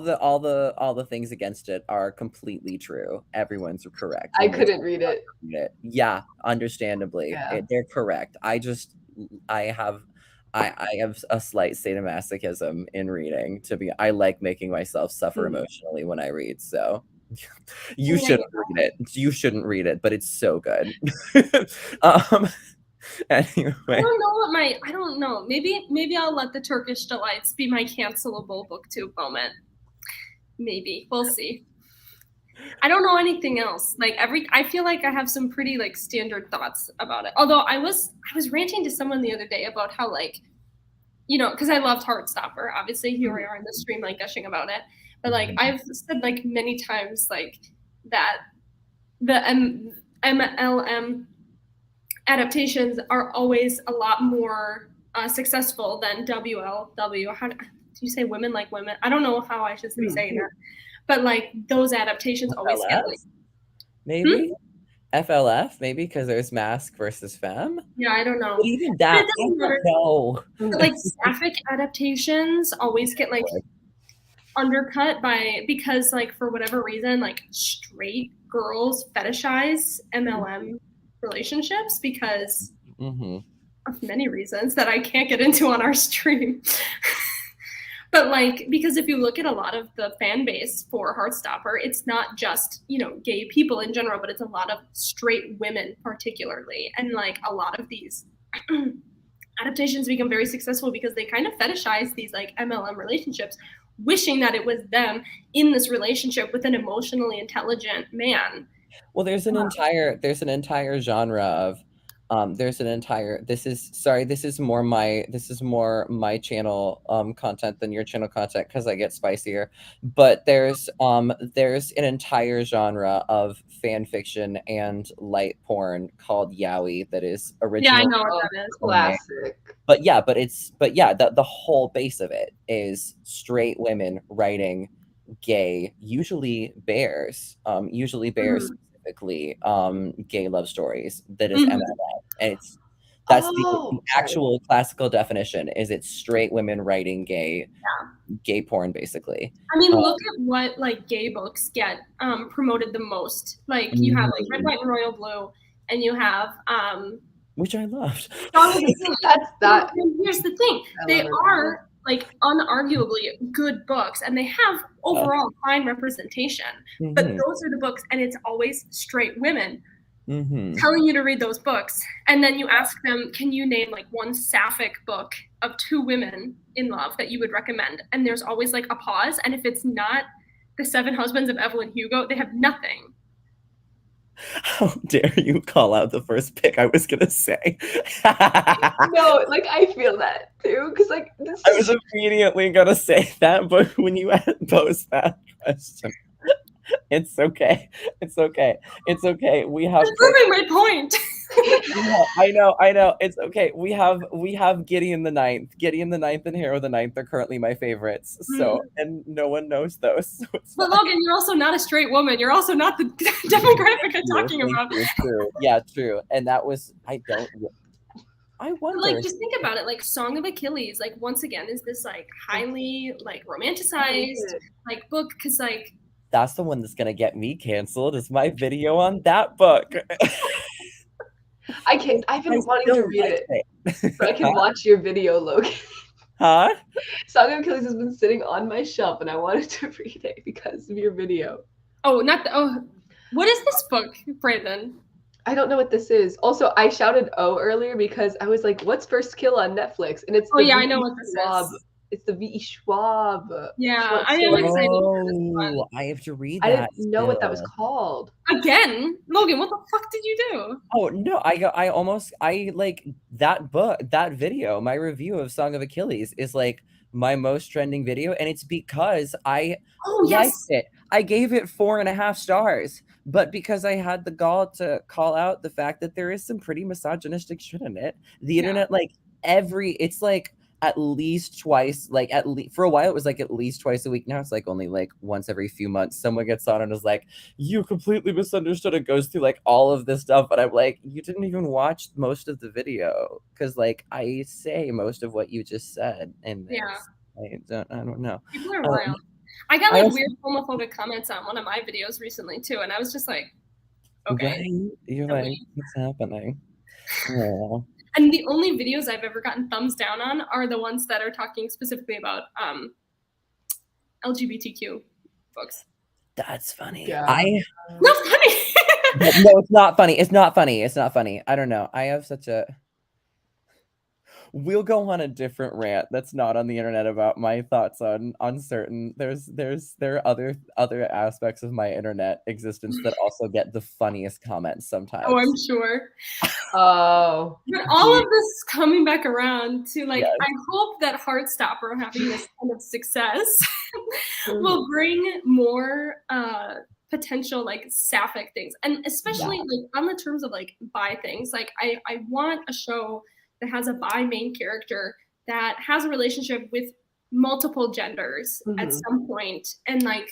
Speaker 2: exactly.
Speaker 1: all the things against it are completely true. Everyone's correct.
Speaker 3: I
Speaker 1: when they
Speaker 3: couldn't read it.
Speaker 1: read it. Yeah, understandably,
Speaker 3: Yeah.
Speaker 1: they're correct. I have I have a slight sadomasochism in reading. I like making myself suffer emotionally when I read. So you
Speaker 2: Yeah,
Speaker 1: shouldn't read it. You shouldn't read it, but it's so good. um, anyway.
Speaker 2: I don't know. Maybe I'll let the Turkish Delights be my cancelable BookTube moment. Maybe. We'll see. I don't know anything else. Like I feel like I have some pretty like standard thoughts about it. Although I was ranting to someone the other day about how like, you know, because I loved Heartstopper. Obviously, here we are in the stream like gushing about it. But like I've said like many times like that the MLM adaptations are always a lot more successful than WLW. How do you say women like women? I don't know how I should be saying that. But like those adaptations always get like
Speaker 1: maybe FLF, maybe because there's Mask versus Femme.
Speaker 2: Yeah, I don't know.
Speaker 1: But even that, I don't know.
Speaker 2: But like sapphic adaptations always get like undercut because like for whatever reason like straight girls fetishize MLM relationships because of many reasons that I can't get into on our stream. But like, because if you look at a lot of the fan base for Heartstopper, it's not just, you know, gay people in general, but it's a lot of straight women particularly. And like a lot of these adaptations become very successful because they kind of fetishize these like MLM relationships, wishing that it was them in this relationship with an emotionally intelligent man.
Speaker 1: Well, there's an entire genre of this is more my channel content than your channel content because I get spicier. But there's an entire genre of fan fiction and light porn called yaoi that is original.
Speaker 2: Yeah, I know what that is.
Speaker 3: Classic.
Speaker 1: But the whole base of it is straight women writing gay, usually bears specifically gay love stories that is MLM. And that's the actual classical definition is it's straight women writing gay porn basically.
Speaker 2: I mean, look at what like gay books get promoted the most. Like you have like Red, White, and Royal Blue, and you have
Speaker 1: which I loved.
Speaker 3: That's that.
Speaker 2: Here's the thing: they are like unarguably good books, and they have overall fine representation. But those are the books, and it's always straight women telling you to read those books, and then you ask them, "Can you name like one sapphic book of two women in love that you would recommend?" And there's always like a pause, and if it's not The Seven Husbands of Evelyn Hugo, they have nothing.
Speaker 1: How dare you call out the first pick I was gonna say?
Speaker 3: No, like I feel that too, because like
Speaker 1: I was immediately gonna say that, but when you posed that question, it's okay. It's okay. It's okay. We have
Speaker 2: proving my point.
Speaker 1: I know. It's okay. We have Gideon the Ninth. Gideon the Ninth and Hero the Ninth are currently my favorites. So and no one knows those. So
Speaker 2: but Logan, you're also not a straight woman. You're also not the demographic I'm talking about.
Speaker 1: True. Yeah, true. And that was I wonder.
Speaker 2: Like just think about it. Like Song of Achilles, like once again, is this like highly like romanticized like book because like
Speaker 1: that's the one that's gonna get me canceled. Is my video on that book.
Speaker 3: I've been wanting to read it, but I can watch your video, Logan.
Speaker 1: Huh?
Speaker 3: Song of Achilles has been sitting on my shelf, and I wanted to read it because of your video.
Speaker 2: Oh, what is this book, Brandon?
Speaker 3: I don't know what this is. Also, I shouted "oh" earlier because I was like, "What's First Kill on Netflix?" And it's
Speaker 2: I know what this is.
Speaker 3: It's the V.E. Schwab.
Speaker 2: Yeah, I am excited for this one.
Speaker 1: I have to read that.
Speaker 3: I didn't know what that was called.
Speaker 2: Again? Logan, what the fuck did you do?
Speaker 1: Oh, no, I like that book, that video, my review of Song of Achilles is like my most trending video, and it's because I
Speaker 2: Oh
Speaker 1: liked
Speaker 2: yes.
Speaker 1: it. I gave it 4.5 stars, but because I had the gall to call out the fact that there is some pretty misogynistic shit in it. The
Speaker 2: Yeah.
Speaker 1: internet, like it's like at least twice, like at least for a while it was like at least twice a week. Now it's like only like once every few months someone gets on and is like, you completely misunderstood. It goes through like all of this stuff, but I'm like, you didn't even watch most of the video, because like I say most of what you just said in this.
Speaker 2: Yeah.
Speaker 1: I don't know.
Speaker 2: People are wild. I got
Speaker 1: I
Speaker 2: like
Speaker 1: also-
Speaker 2: weird homophobic comments on one of my videos recently too, and I was just like, okay.
Speaker 1: Right? You're
Speaker 2: So
Speaker 1: like,
Speaker 2: weird.
Speaker 1: what's happening? Oh.
Speaker 2: And the only videos I've ever gotten thumbs down on are the ones that are talking specifically about LGBTQ folks.
Speaker 1: That's funny.
Speaker 3: Yeah.
Speaker 2: Not funny.
Speaker 1: No, it's not funny. It's not funny. It's not funny. I don't know. I have such a. We'll go on a different rant that's not on the internet about my thoughts on certain. There are other aspects of my internet existence that also get the funniest comments sometimes.
Speaker 2: Oh, I'm sure.
Speaker 3: Oh.
Speaker 2: But all of this is coming back around to like,
Speaker 1: Yes.
Speaker 2: I hope that Heartstopper having this kind of success will bring more potential like sapphic things, and especially like on the terms of like bi things. Like I want a show that has a bi main character that has a relationship with multiple genders at some point, and like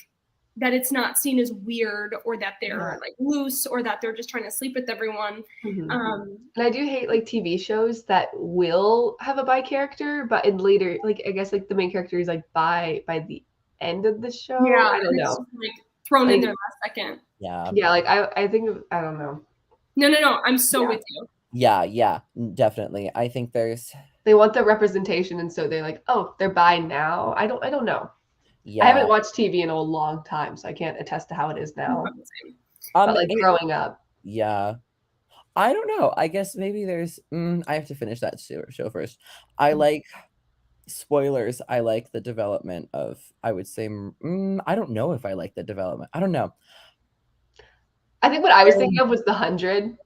Speaker 2: that it's not seen as weird, or that they're like loose, or that they're just trying to sleep with everyone.
Speaker 3: And I do hate like TV shows that will have a bi character, but in later, like I guess like the main character is like bi by the end of the show.
Speaker 2: Yeah,
Speaker 3: I don't know.
Speaker 2: just, like thrown in there last second.
Speaker 1: Yeah.
Speaker 3: Yeah, like I think I don't know.
Speaker 2: No. I'm so with you.
Speaker 1: Yeah, definitely. I think
Speaker 3: they want the representation, and so they're like, oh, they're bi now. I don't know.
Speaker 1: Yeah.
Speaker 3: I haven't watched TV in a long time, so I can't attest to how it is now. But like growing up.
Speaker 1: Yeah. I don't know. I guess maybe there's I have to finish that show first. I like spoilers. I like the development of, I would say I don't know if I like the development. I don't know.
Speaker 3: I think what I was thinking of was the 100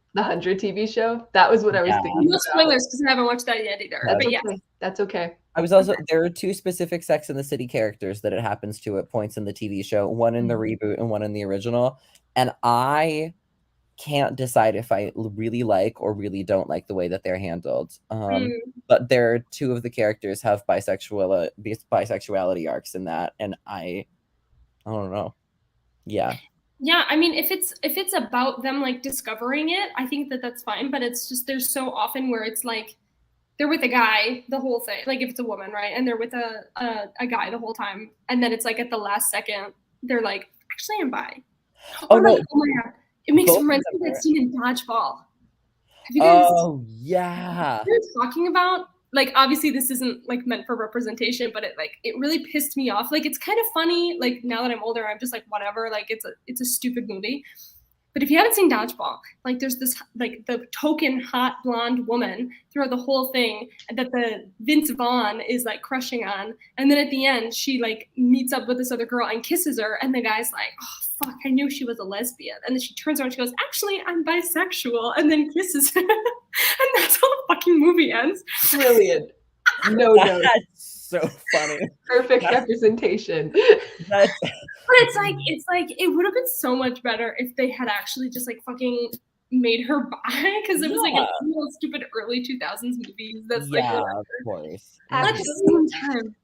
Speaker 3: TV show. That was what I was thinking.
Speaker 2: No spoilers, because I haven't watched that yet either.
Speaker 3: That's
Speaker 2: but
Speaker 3: okay.
Speaker 2: yeah,
Speaker 3: that's okay.
Speaker 1: I was also there are two specific Sex and the City characters that it happens to at points in the TV show, one in the reboot and one in the original, and I can't decide if I really like or really don't like the way that they're handled. But there are two of the characters have bisexuality arcs in that, and I don't know. Yeah.
Speaker 2: Yeah, I mean, if it's about them like discovering it, I think that that's fine. But it's just there's so often where it's like they're with a guy the whole thing, like if it's a woman, right, and they're with a guy the whole time, and then it's like at the last second they're like, actually, I'm bi.
Speaker 1: Oh no!
Speaker 2: Oh my god, it makes me remind me of that scene in Dodgeball. Have you guys?
Speaker 1: Oh yeah.
Speaker 2: You're talking about. Like, obviously this isn't like meant for representation, but it really pissed me off. Like, it's kind of funny. Like, now that I'm older, I'm just like, whatever. Like, it's a stupid movie. But if you haven't seen Dodgeball, like there's this like the token hot blonde woman throughout the whole thing that the Vince Vaughn is like crushing on, and then at the end she like meets up with this other girl and kisses her, and the guy's like, oh fuck, I knew she was a lesbian, and then she turns around and she goes, actually I'm bisexual, and then kisses her, and that's how the fucking movie ends.
Speaker 3: Brilliant. No.
Speaker 1: That's so funny.
Speaker 3: Perfect representation.
Speaker 2: But it's like it would have been so much better if they had actually just like fucking made her bi, because it was like a real stupid early 2000s movies. That's like
Speaker 1: of course.
Speaker 2: At the same time,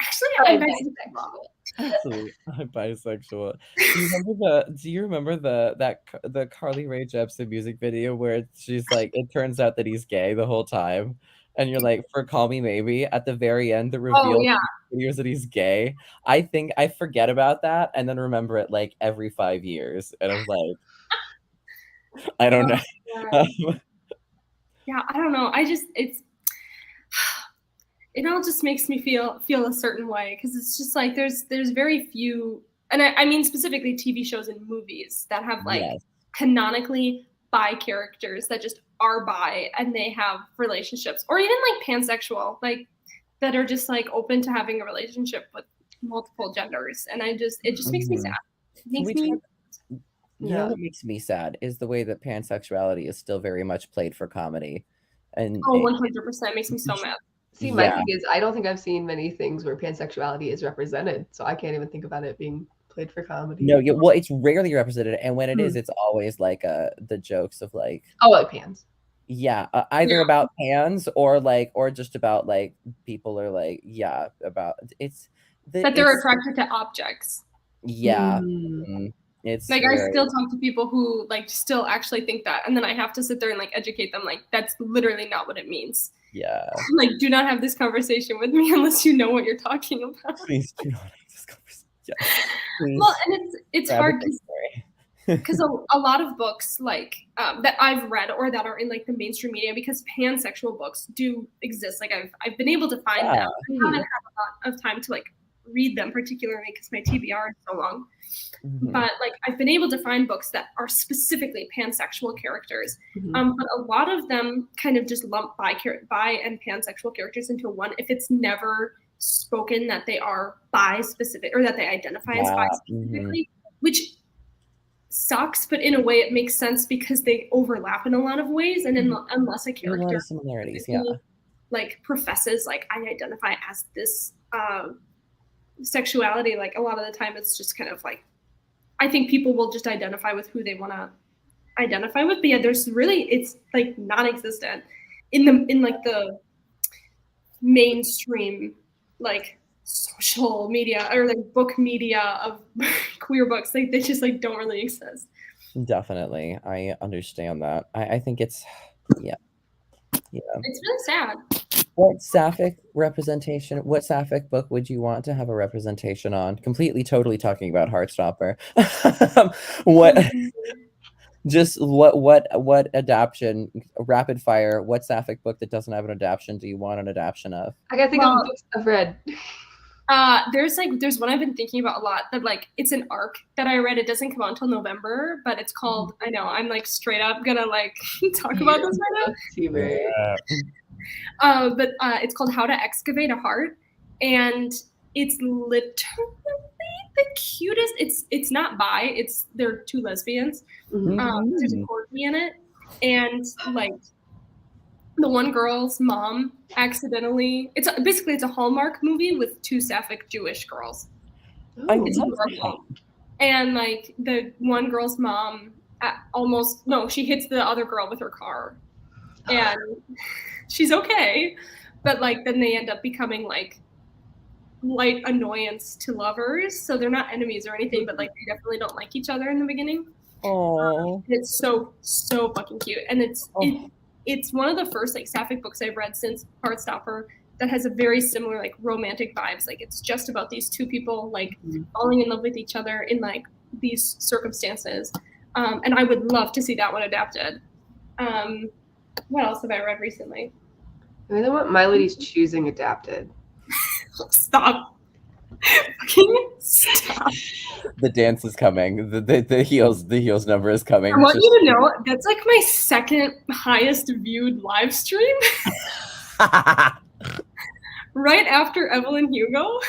Speaker 2: actually, I'm bisexual.
Speaker 1: Absolutely, I'm bisexual. Do you remember the Carly Rae Jepsen music video where she's like, it turns out that he's gay the whole time, and you're like, for Call Me Maybe, at the very end, the reveal is that he's gay. I think I forget about that and then remember it like every 5 years, and I'm like, I don't know.
Speaker 2: Yeah, I don't know. It all just makes me feel a certain way, because it's just like there's very few, and I mean specifically TV shows and movies that have like canonically bi characters that just are bi and they have relationships, or even like pansexual, like that are just like open to having a relationship with multiple genders, and it just makes me sad. It makes me.
Speaker 1: You know what makes me sad is the way that pansexuality is still very much played for comedy. And
Speaker 2: 100% makes me so mad.
Speaker 3: See, my thing is, I don't think I've seen many things where pansexuality is represented, so I can't even think about it being played for comedy.
Speaker 1: No, well, it's rarely represented, and when it is, it's always like the jokes of like,
Speaker 3: oh, like pans.
Speaker 1: Yeah, either about pans or just about like people are like, about
Speaker 2: that they're attracted to objects.
Speaker 1: Yeah.
Speaker 2: It's like I still talk to people who like still actually think that, and then I have to sit there and like educate them like that's literally not what it means.
Speaker 1: Yeah.
Speaker 2: Like, do not have this conversation with me unless you know what you're talking about.
Speaker 1: Please do not have this conversation. Yeah.
Speaker 2: Well, and it's hard because a lot of books like that I've read or that are in like the mainstream media, because pansexual books do exist. Like I've been able to find them. I haven't had a lot of time to like read them, particularly because my TBR is so long. But like I've been able to find books that are specifically pansexual characters. But a lot of them kind of just lump bi and pansexual characters into one if it's never spoken that they are bi specific or that they identify as bi specifically, which sucks, but in a way it makes sense because they overlap in a lot of ways, and unless a character
Speaker 1: a lot of similarities,
Speaker 2: like professes like I identify as this sexuality, like a lot of the time it's just kind of like I think people will just identify with who they want to identify with, but yeah, there's really it's like non-existent in like the mainstream like social media or like book media of queer books. Like they just like don't really exist.
Speaker 1: Definitely, I understand that. I think it's it's
Speaker 2: really sad.
Speaker 1: What sapphic representation? What sapphic book would you want to have a representation on? Completely, totally talking about Heartstopper. What adaptation? Rapid fire. What sapphic book that doesn't have an adaptation do you want an adaptation of?
Speaker 3: I gotta think of books I've read.
Speaker 2: There's one I've been thinking about a lot that like it's an arc that I read. It doesn't come out until November, but it's called I know I'm like straight up gonna like talk about this right now. But it's called How to Excavate a Heart, and it's literally the cutest. It's not bi. They're two lesbians. There's a corgi in it, and like the one girl's mom accidentally. It's a Hallmark movie with two sapphic Jewish girls. It's adorable. And like the one girl's mom she hits the other girl with her car, and she's okay, but like then they end up becoming like light annoyance to lovers, so they're not enemies or anything, but like they definitely don't like each other in the beginning. It's so fucking cute, and it's one of the first like sapphic books I've read since Heartstopper that has a very similar like romantic vibes. Like it's just about these two people like falling in love with each other in like these circumstances, and I would love to see that one adapted. What else have I read recently?
Speaker 3: I really want My Lady's Choosing adapted.
Speaker 2: Stop. Fucking stop.
Speaker 1: The dance is coming. The heels number is coming.
Speaker 2: I want you to know that's like my second highest viewed live stream. Right after Evelyn Hugo.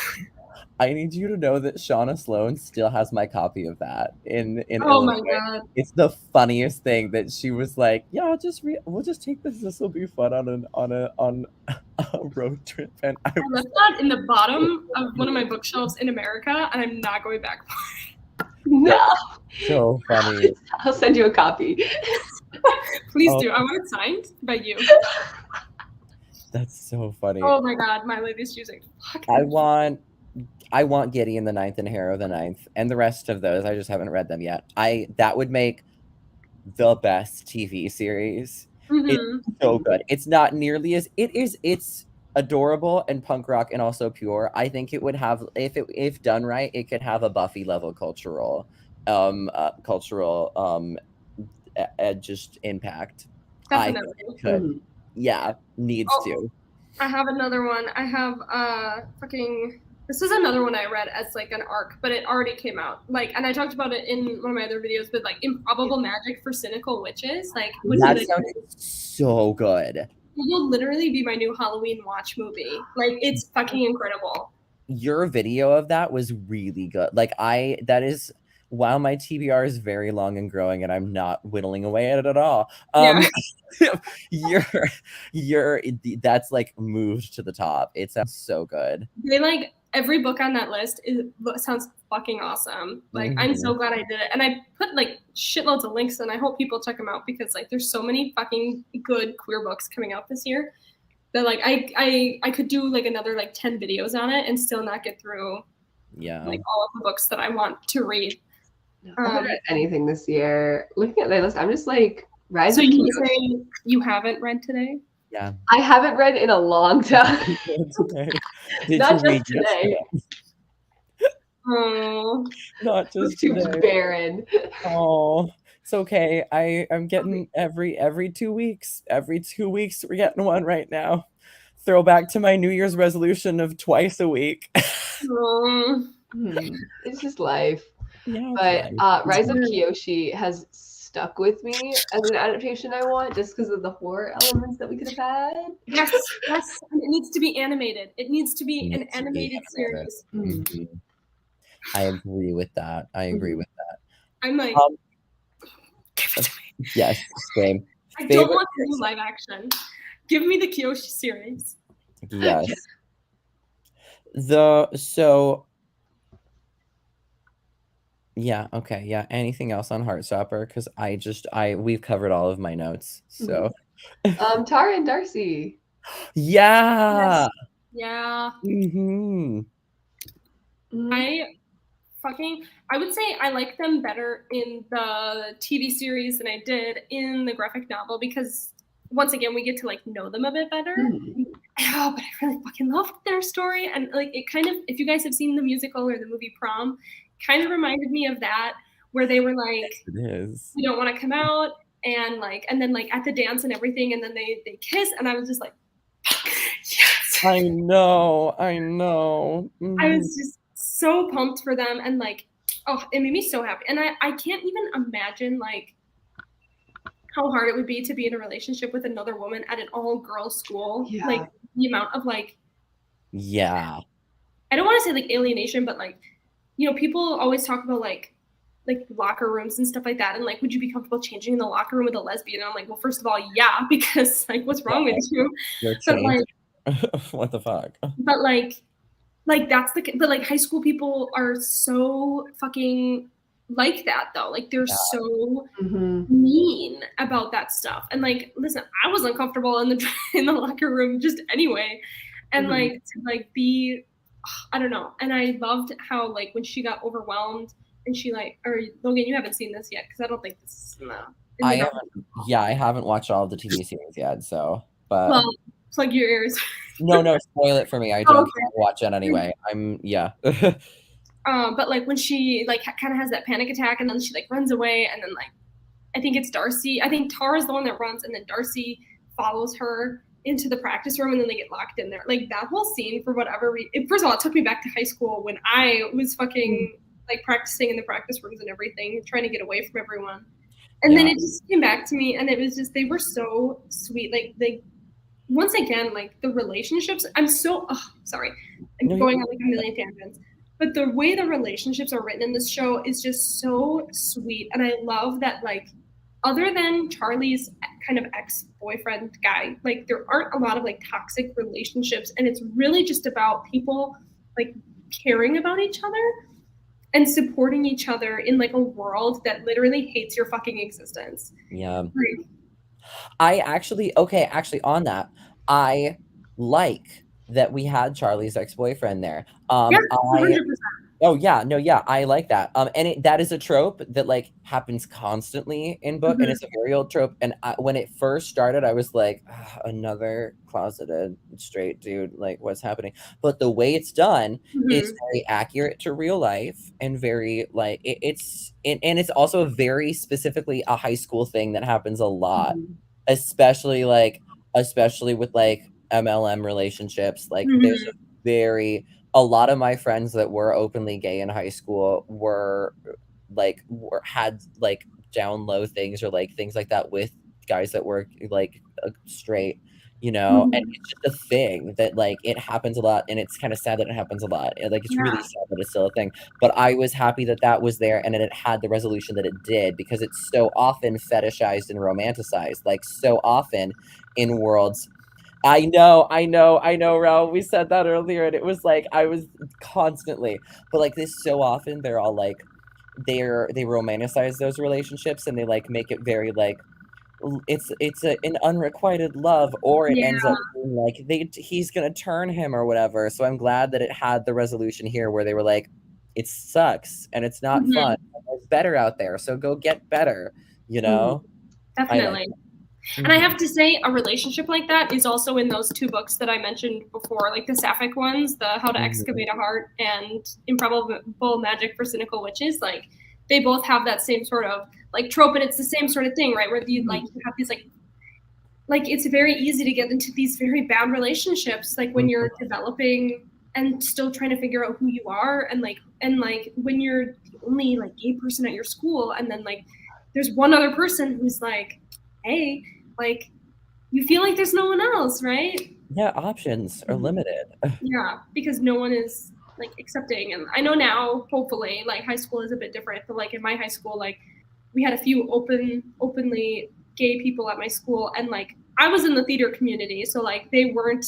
Speaker 1: I need you to know that Shauna Sloan still has my copy of that in
Speaker 2: oh
Speaker 1: Illinois.
Speaker 2: My god,
Speaker 1: it's the funniest thing that she was like, yeah, we'll just take this will be fun on a road trip, and I
Speaker 2: left that in the bottom of one of my bookshelves in America, and I'm not going back for it.
Speaker 3: No,
Speaker 1: so funny.
Speaker 3: I'll send you a copy.
Speaker 2: Please do. I want it signed by you.
Speaker 1: That's so funny.
Speaker 2: Oh my god, My Lady's Choosing.
Speaker 1: I want Gideon the Ninth and Harrow the Ninth and the rest of those. I just haven't read them yet. That would make the best TV series. It's so good. It's not nearly as it's adorable and punk rock and also pure. I think it would have if done right, it could have a Buffy level cultural just impact.
Speaker 2: Definitely.
Speaker 1: I could. Yeah, needs to.
Speaker 2: I have another one. I have this is another one I read as like an arc, but it already came out. Like, and I talked about it in one of my other videos, but like Improbable Magic for Cynical Witches. Like,
Speaker 1: that sounds so good.
Speaker 2: It will literally be my new Halloween watch movie. Like, it's fucking incredible.
Speaker 1: Your video of that was really good. Like, that is While my TBR is very long and growing, and I'm not whittling away at it at all,
Speaker 2: Yeah.
Speaker 1: you're that's like moved to the top. It sounds so good.
Speaker 2: They like every book on that list sounds fucking awesome. Like I'm so glad I did it, and I put like shitloads of links, and I hope people check them out because like there's so many fucking good queer books coming out this year that like I could do like another like 10 videos on it and still not get through like all of the books that I want to read.
Speaker 3: I haven't read anything this year. Looking at my list, I'm just like Rise
Speaker 2: So
Speaker 3: of
Speaker 2: you
Speaker 3: Kyoshi.
Speaker 2: say you haven't read today?
Speaker 1: Yeah.
Speaker 3: I haven't read in a long time. Not just today.
Speaker 2: Oh,
Speaker 1: not just
Speaker 3: too
Speaker 1: today.
Speaker 3: barren.
Speaker 1: Oh, it's okay. I'm getting every 2 weeks. Every 2 weeks we're getting one right now. Throwback to my New Year's resolution of twice a week.
Speaker 3: It's just life.
Speaker 1: Yeah,
Speaker 3: but Rise of Kyoshi has stuck with me as an adaptation I want, just because of the horror elements that we could have had.
Speaker 2: Yes, yes. And it needs to be animated. It needs to be an animated series.
Speaker 1: I agree with that.
Speaker 2: I'm like, give it to me.
Speaker 1: Yes, same.
Speaker 2: I don't want to do live action. Give me the Kyoshi series.
Speaker 1: Yes. Yeah, okay, yeah. Anything else on Heartstopper? Because we've covered all of my notes. So
Speaker 3: Tara and Darcy.
Speaker 1: Yeah.
Speaker 2: Yes.
Speaker 1: Yeah.
Speaker 2: I would say I like them better in the TV series than I did in the graphic novel because once again we get to like know them a bit better. Oh, but I really fucking loved their story, and like it kind of, if you guys have seen the musical or the movie Prom, kind of reminded me of that, where they were like, we don't want to come out, and then like at the dance and everything, and then they kiss, and I was just like, yes.
Speaker 1: I know.
Speaker 2: I was just so pumped for them, and like, oh, it made me so happy, and I can't even imagine like how hard it would be to be in a relationship with another woman at an all-girls school.
Speaker 3: Yeah.
Speaker 2: Like the amount of like,
Speaker 1: yeah,
Speaker 2: I don't want to say like alienation, but like, you know, people always talk about like locker rooms and stuff like that, and like, would you be comfortable changing in the locker room with a lesbian? And I'm like, well, first of all, yeah, because like, what's wrong with you? But like,
Speaker 1: what the fuck?
Speaker 2: But like that's but like high school people are so fucking like that though. Like they're so mean about that stuff. And like, listen, I was uncomfortable in the locker room just anyway, and like to like be, I don't know. And I loved how like when she got overwhelmed and she like, or Logan, you haven't seen this yet because I don't think this is in the
Speaker 1: I haven't watched all of the TV series yet. So, but
Speaker 2: well, plug your ears.
Speaker 1: No, spoil it for me. I don't watch it anyway.
Speaker 2: But like when she like kind of has that panic attack and then she like runs away, and then like I think it's Darcy. I think Tara's the one that runs, and then Darcy follows her into the practice room, and then they get locked in there. Like that whole scene, for whatever reason, first of all, it took me back to high school when I was fucking like practicing in the practice rooms and everything, trying to get away from everyone. And then it just came back to me, and it was just, they were so sweet. Like they, once again, like the relationships, I'm going on like a million tangents, but the way the relationships are written in this show is just so sweet. And I love that, like, other than Charlie's kind of ex-boyfriend guy, like there aren't a lot of like toxic relationships, and it's really just about people like caring about each other and supporting each other in like a world that literally hates your fucking existence.
Speaker 1: Yeah. I actually on that, I like that we had Charlie's ex-boyfriend there.
Speaker 2: Yeah, 100%.
Speaker 1: I like that. And that is a trope that like happens constantly in book, and it's a very old trope. And when it first started, I was like, another closeted straight dude, like what's happening? But the way it's done is very accurate to real life, and very like it's also very specifically a high school thing that happens a lot, especially with like MLM relationships. Like there's a lot of my friends that were openly gay in high school had like down low things or like things like that with guys that were like straight, you know, and it's just a thing that like it happens a lot, and it's kind of sad that it happens a lot. Like it's really sad that it's still a thing. But I was happy that that was there and that it had the resolution that it did, because it's so often fetishized and romanticized, like so often in worlds. I know, Raul. We said that earlier, and it was like I was constantly, but like this so often they're all like they romanticize those relationships, and they like make it very like it's an unrequited love, or it ends up being like he's gonna turn him or whatever. So I'm glad that it had the resolution here where they were like, it sucks and it's not fun. There's better out there, so go get better. You know,
Speaker 2: definitely. And I have to say, a relationship like that is also in those two books that I mentioned before, like the Sapphic ones, the How to Excavate a Heart and Improbable Magic for Cynical Witches. Like they both have that same sort of like trope, and it's the same sort of thing, right? Where you like you have these like it's very easy to get into these very bad relationships, like when you're developing and still trying to figure out who you are, and like when you're the only like gay person at your school, and then like there's one other person who's like, hey, like you feel like there's no one else, right?
Speaker 1: Yeah, options are limited.
Speaker 2: Yeah, because no one is like accepting. And I know now, hopefully, like high school is a bit different, but like in my high school, like we had a few openly gay people at my school, and like I was in the theater community, so like they weren't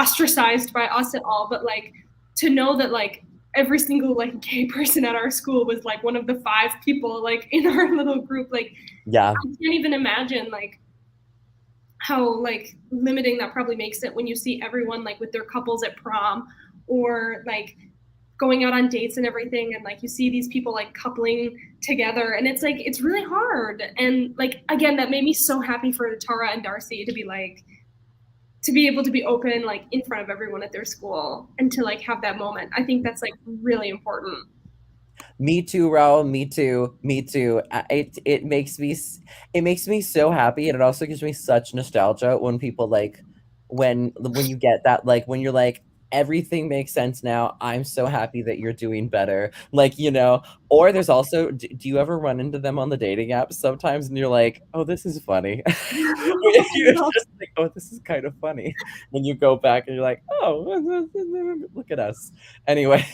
Speaker 2: ostracized by us at all, but like to know that like every single like gay person at our school was like one of the 5 people like in our little group, like
Speaker 1: yeah,
Speaker 2: I can't even imagine like how like limiting that probably makes it when you see everyone like with their couples at prom, or like going out on dates and everything, and like you see these people like coupling together, and it's like it's really hard. And like again, that made me so happy for Tara and Darcy to be like to be able to be open like in front of everyone at their school and to like have that moment. I think that's like really important.
Speaker 1: Me too, Raul. Me too. Me too. It makes me so happy, and it also gives me such nostalgia when people like when you get that, like when you're like, everything makes sense now. I'm so happy that you're doing better. Like, you know, or there's also, do you ever run into them on the dating apps sometimes and you're like, oh, this is funny. You're just like, oh, this is kind of funny. When you go back and you're like, oh, look at us. Anyway,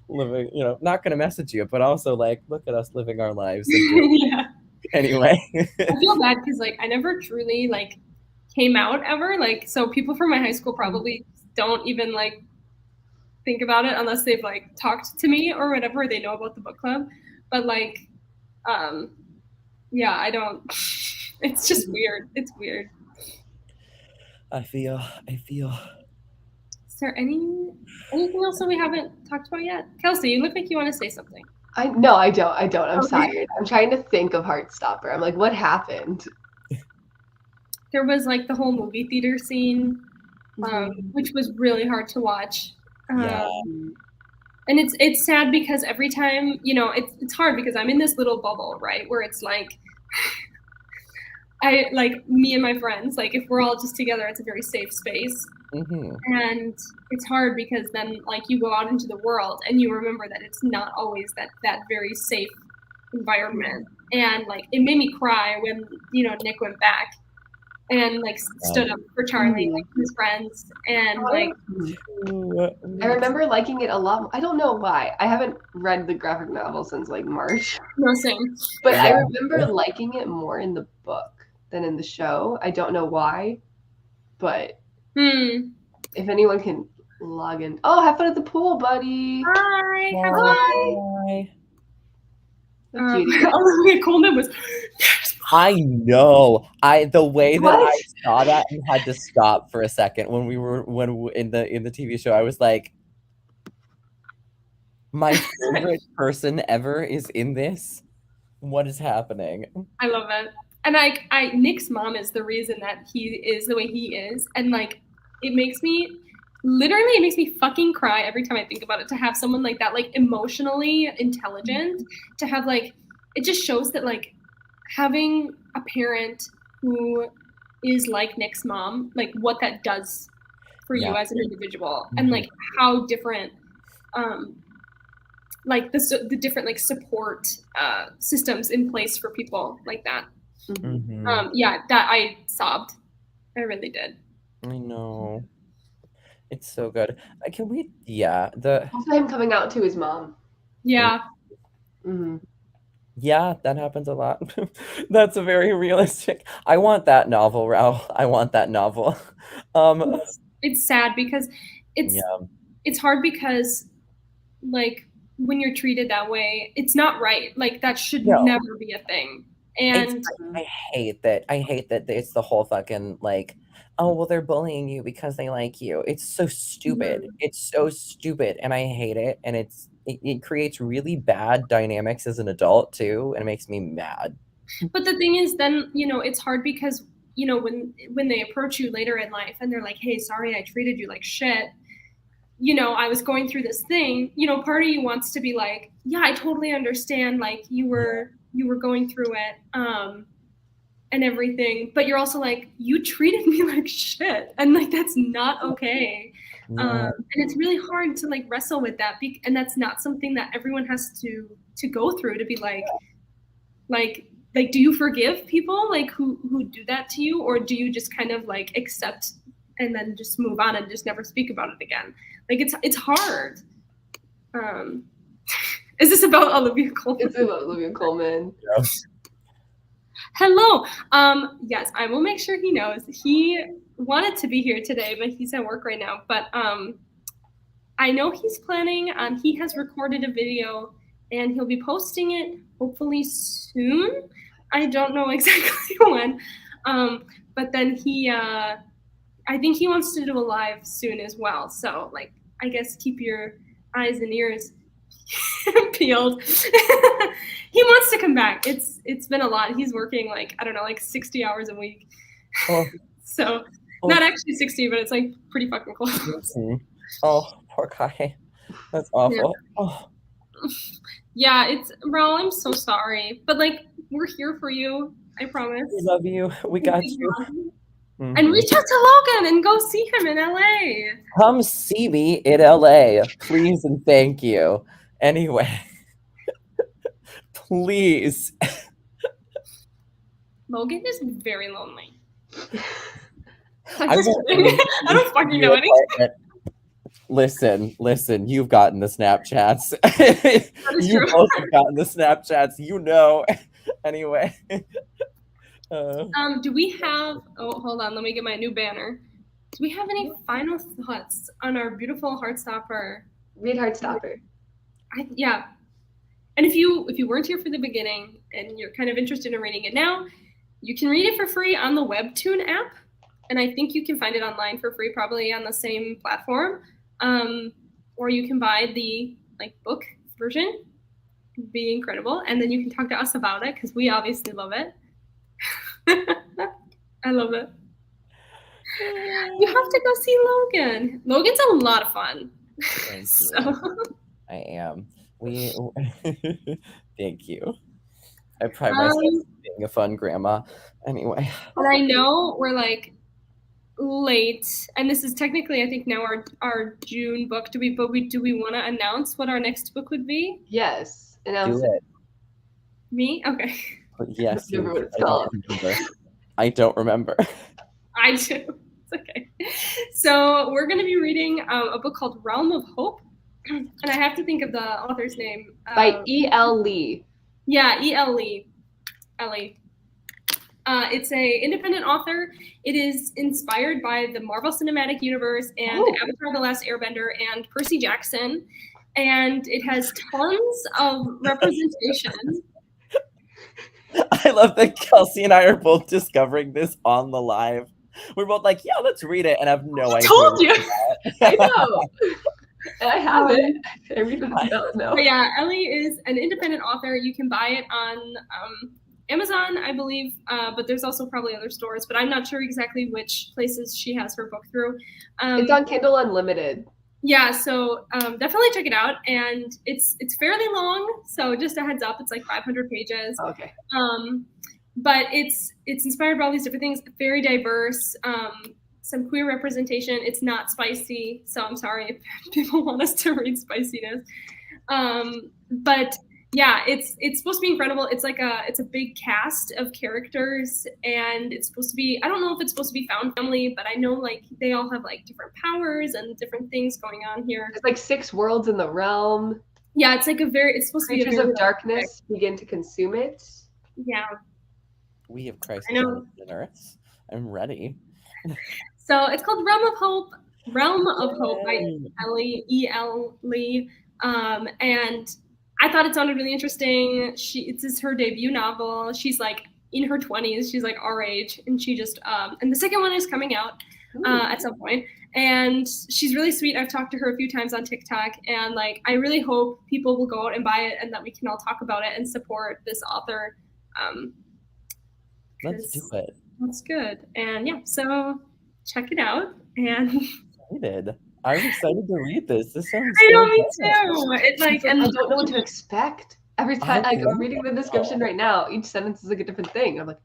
Speaker 1: living, you know, not going to message you, but also like, look at us living our lives.
Speaker 2: Yeah.
Speaker 1: Anyway.
Speaker 2: I feel bad because like I never truly like came out ever, like so people from my high school probably don't even like think about it unless they've like talked to me or whatever, they know about the book club, but like yeah, I don't it's just weird. It's weird.
Speaker 1: I feel
Speaker 2: Is there anything else that we haven't talked about yet? Kelsey, you look like you want to say something.
Speaker 3: No, I don't. I'm tired. I'm trying to think of Heartstopper. I'm like, what happened?
Speaker 2: There was like the whole movie theater scene, which was really hard to watch.
Speaker 1: yeah.
Speaker 2: And it's sad because every time, you know, it's hard because I'm in this little bubble, right, where it's like I like me and my friends, like if we're all just together, it's a very safe space. And it's hard because then like you go out into the world and you remember that it's not always that very safe environment. And like it made me cry when, you know, Nick went back and like stood up for Charlie, like his friends, and like
Speaker 3: I remember liking it a lot. I don't know why. I haven't read the graphic novel since like March.
Speaker 2: No, same.
Speaker 3: But I remember liking it more in the book than in the show. I don't know why, but if anyone can log in. Oh, have fun at the pool, buddy.
Speaker 2: Hi.
Speaker 1: Bye.
Speaker 2: Olivia Colman was.
Speaker 1: I know. The way that I saw that and had to stop for a second when in the TV show, I was like, my favorite person ever is in this. What is happening?
Speaker 2: I love it. And Nick's mom is the reason that he is the way he is, and like it makes me fucking cry every time I think about it, to have someone like that, like emotionally intelligent, to have like, it just shows that like having a parent who is like Nick's mom, like what that does for you as an individual, and like how different like the different like support systems in place for people like that. Yeah, that I sobbed I really did.
Speaker 1: I know. It's so good. Can we? Yeah. The
Speaker 3: Also, him coming out to his mom.
Speaker 2: Yeah.
Speaker 3: Mm-hmm.
Speaker 1: Yeah, that happens a lot. That's a very realistic. I want that novel, Raul. I want that novel.
Speaker 2: It's sad because
Speaker 1: Yeah.
Speaker 2: it's hard because like when you're treated that way, it's not right. Like that should
Speaker 1: No.
Speaker 2: never be a thing. And
Speaker 1: I hate that. I hate that it's the whole fucking like, oh well, they're bullying you because they like you. It's so stupid. It's so stupid, and I hate it. And it creates really bad dynamics as an adult too, and it makes me mad.
Speaker 2: but the thing is, then it's hard because when they approach you later in life and they're like, "Hey, sorry, I treated you like shit. I was going through this thing." Part of you wants to be like, "Yeah, I totally understand. Like you were going through it." And everything, but you're also like, you treated me like shit, and like that's not okay. And it's really hard to like wrestle with that, and that's not something that everyone has to go through, to be like do you forgive people like who do that to you, or do you just kind of like accept and then just move on and just never speak about it again? Like it's hard. Is this about Olivia Colman?
Speaker 3: It's about Olivia Colman.
Speaker 1: Yeah.
Speaker 2: Hello. Yes, I will make sure he knows. He wanted to be here today, but he's at work right now. But I know he's planning. He has recorded a video, and he'll be posting it hopefully soon. I don't know exactly when. But then I think he wants to do a live soon as well. So, like, I guess keep your eyes and ears peeled. He wants to come back. It's been a lot. He's working like, I don't know, like 60 hours a week.
Speaker 1: Oh.
Speaker 2: So not actually 60, but it's like pretty fucking close.
Speaker 1: Mm-hmm. Oh, poor guy. That's awful.
Speaker 2: Yeah.
Speaker 1: Oh.
Speaker 2: Yeah, it's Raul, I'm so sorry. But like we're here for you. I promise.
Speaker 1: We love you. We got you.
Speaker 2: Mm-hmm. And reach out to Logan and go see him in LA.
Speaker 1: Come see me in LA, please and thank you. Anyway, please.
Speaker 2: Logan is very lonely.
Speaker 1: I
Speaker 2: don't fucking know anything.
Speaker 1: Listen, you've gotten the Snapchats. You both have gotten the Snapchats, Anyway.
Speaker 2: Do we have, hold on, let me get my new banner. Do we have any final thoughts on our beautiful Heartstopper?
Speaker 3: Read Heartstopper.
Speaker 2: Yeah. And if you weren't here for the beginning and you're kind of interested in reading it now, you can read it for free on the Webtoon app. And I think you can find it online for free, probably on the same platform. Or you can buy the book version. It'd be incredible. And then you can talk to us about it because we obviously love it. I love it. You have to go see Logan. Logan's a lot of fun.
Speaker 1: Thank you. I am. Thank you. I pride myself on being a fun grandma. Anyway.
Speaker 2: And I know we're late, and this is technically, I think, now our June book. Do we want to announce what our next book would be?
Speaker 3: Yes, announce
Speaker 1: it.
Speaker 2: Me? Okay.
Speaker 1: Yes.
Speaker 3: Remember what it's called.
Speaker 1: I don't remember.
Speaker 2: I do. It's okay. So we're going to be reading a book called Realm of Hope, and I have to think of the author's name.
Speaker 3: By E.L. Lee.
Speaker 2: Yeah, E.L. Lee. Ellie. It's a independent author. It is inspired by the Marvel Cinematic Universe and Avatar: The Last Airbender and Percy Jackson, and it has tons of representation.
Speaker 1: I love that Kelsey and I are both discovering this on the live. We're both like, yeah, let's read it, and I have no idea.
Speaker 3: Told you. I know. I have it. I read it now.
Speaker 2: But yeah, Ellie is an independent author. You can buy it on Amazon, I believe, but there's also probably other stores, but I'm not sure exactly which places she has her book through.
Speaker 3: It's on Kindle Unlimited.
Speaker 2: Yeah, so definitely check it out, and it's fairly long, so just a heads up, it's like 500 pages.
Speaker 3: Okay.
Speaker 2: But it's inspired by all these different things, very diverse, some queer representation. It's not spicy, so I'm sorry if people want us to read spiciness. But yeah, it's supposed to be incredible. It's like it's a big cast of characters, and it's supposed to be, I don't know if it's supposed to be found family, but I know like they all have like different powers and different things going on here.
Speaker 3: There's like 6 worlds in the realm.
Speaker 2: Yeah, it's like it's supposed to be a
Speaker 3: Creatures
Speaker 2: very
Speaker 3: of darkness begin to consume it.
Speaker 2: Yeah.
Speaker 1: We have Crisis
Speaker 2: I know.
Speaker 1: on Earth. I'm ready.
Speaker 2: So it's called Realm of Hope. Realm of Hope by E.L. Lee. And I thought it sounded really interesting. It's her debut novel. She's like in her 20s. She's like our age, and she just and the second one is coming out at some point. And she's really sweet. I've talked to her a few times on TikTok, and like I really hope people will go out and buy it, and that we can all talk about it and support this author.
Speaker 1: Let's do it.
Speaker 2: That's good. And yeah, so check it out. And
Speaker 1: I'm excited to read this. This sounds
Speaker 2: I know,
Speaker 1: so
Speaker 2: me
Speaker 1: good.
Speaker 2: too. It's like, and
Speaker 3: I don't know what to expect. Every time I'm reading the description right now, each sentence is like a different thing. I'm like,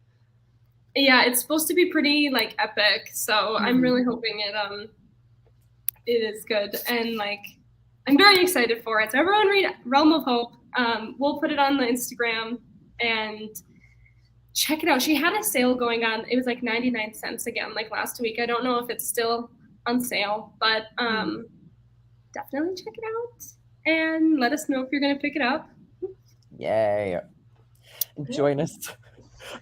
Speaker 2: yeah, it's supposed to be pretty like epic. So I'm really hoping it is good. And like I'm very excited for it. So everyone read Realm of Hope. We'll put it on the Instagram and check it out. She had a sale going on. It was like 99 cents again, like last week. I don't know if it's still on sale, but definitely check it out and let us know if you're going to pick it up.
Speaker 1: Yay. Join us.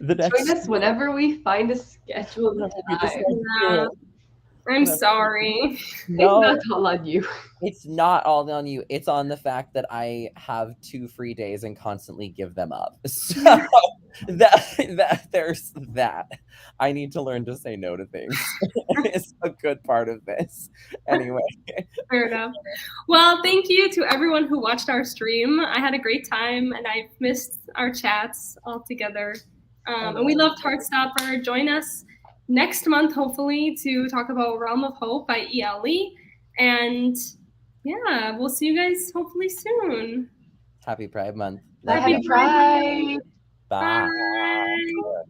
Speaker 1: Join
Speaker 3: us whenever we find a schedule.
Speaker 2: Yeah. I'm sorry.
Speaker 1: No,
Speaker 3: it's not all on you.
Speaker 1: It's not all on you. It's on the fact that I have 2 free days and constantly give them up. So that there's that. I need to learn to say no to things. It's a good part of this. Anyway.
Speaker 2: Fair enough. Well, thank you to everyone who watched our stream. I had a great time, and I missed our chats all together. And we loved Heartstopper. Join us next month, hopefully, to talk about Realm of Hope by E.L. Lee. And yeah, we'll see you guys hopefully soon.
Speaker 1: Happy Pride Month.
Speaker 3: Happy Pride.
Speaker 1: Bye.
Speaker 2: Bye.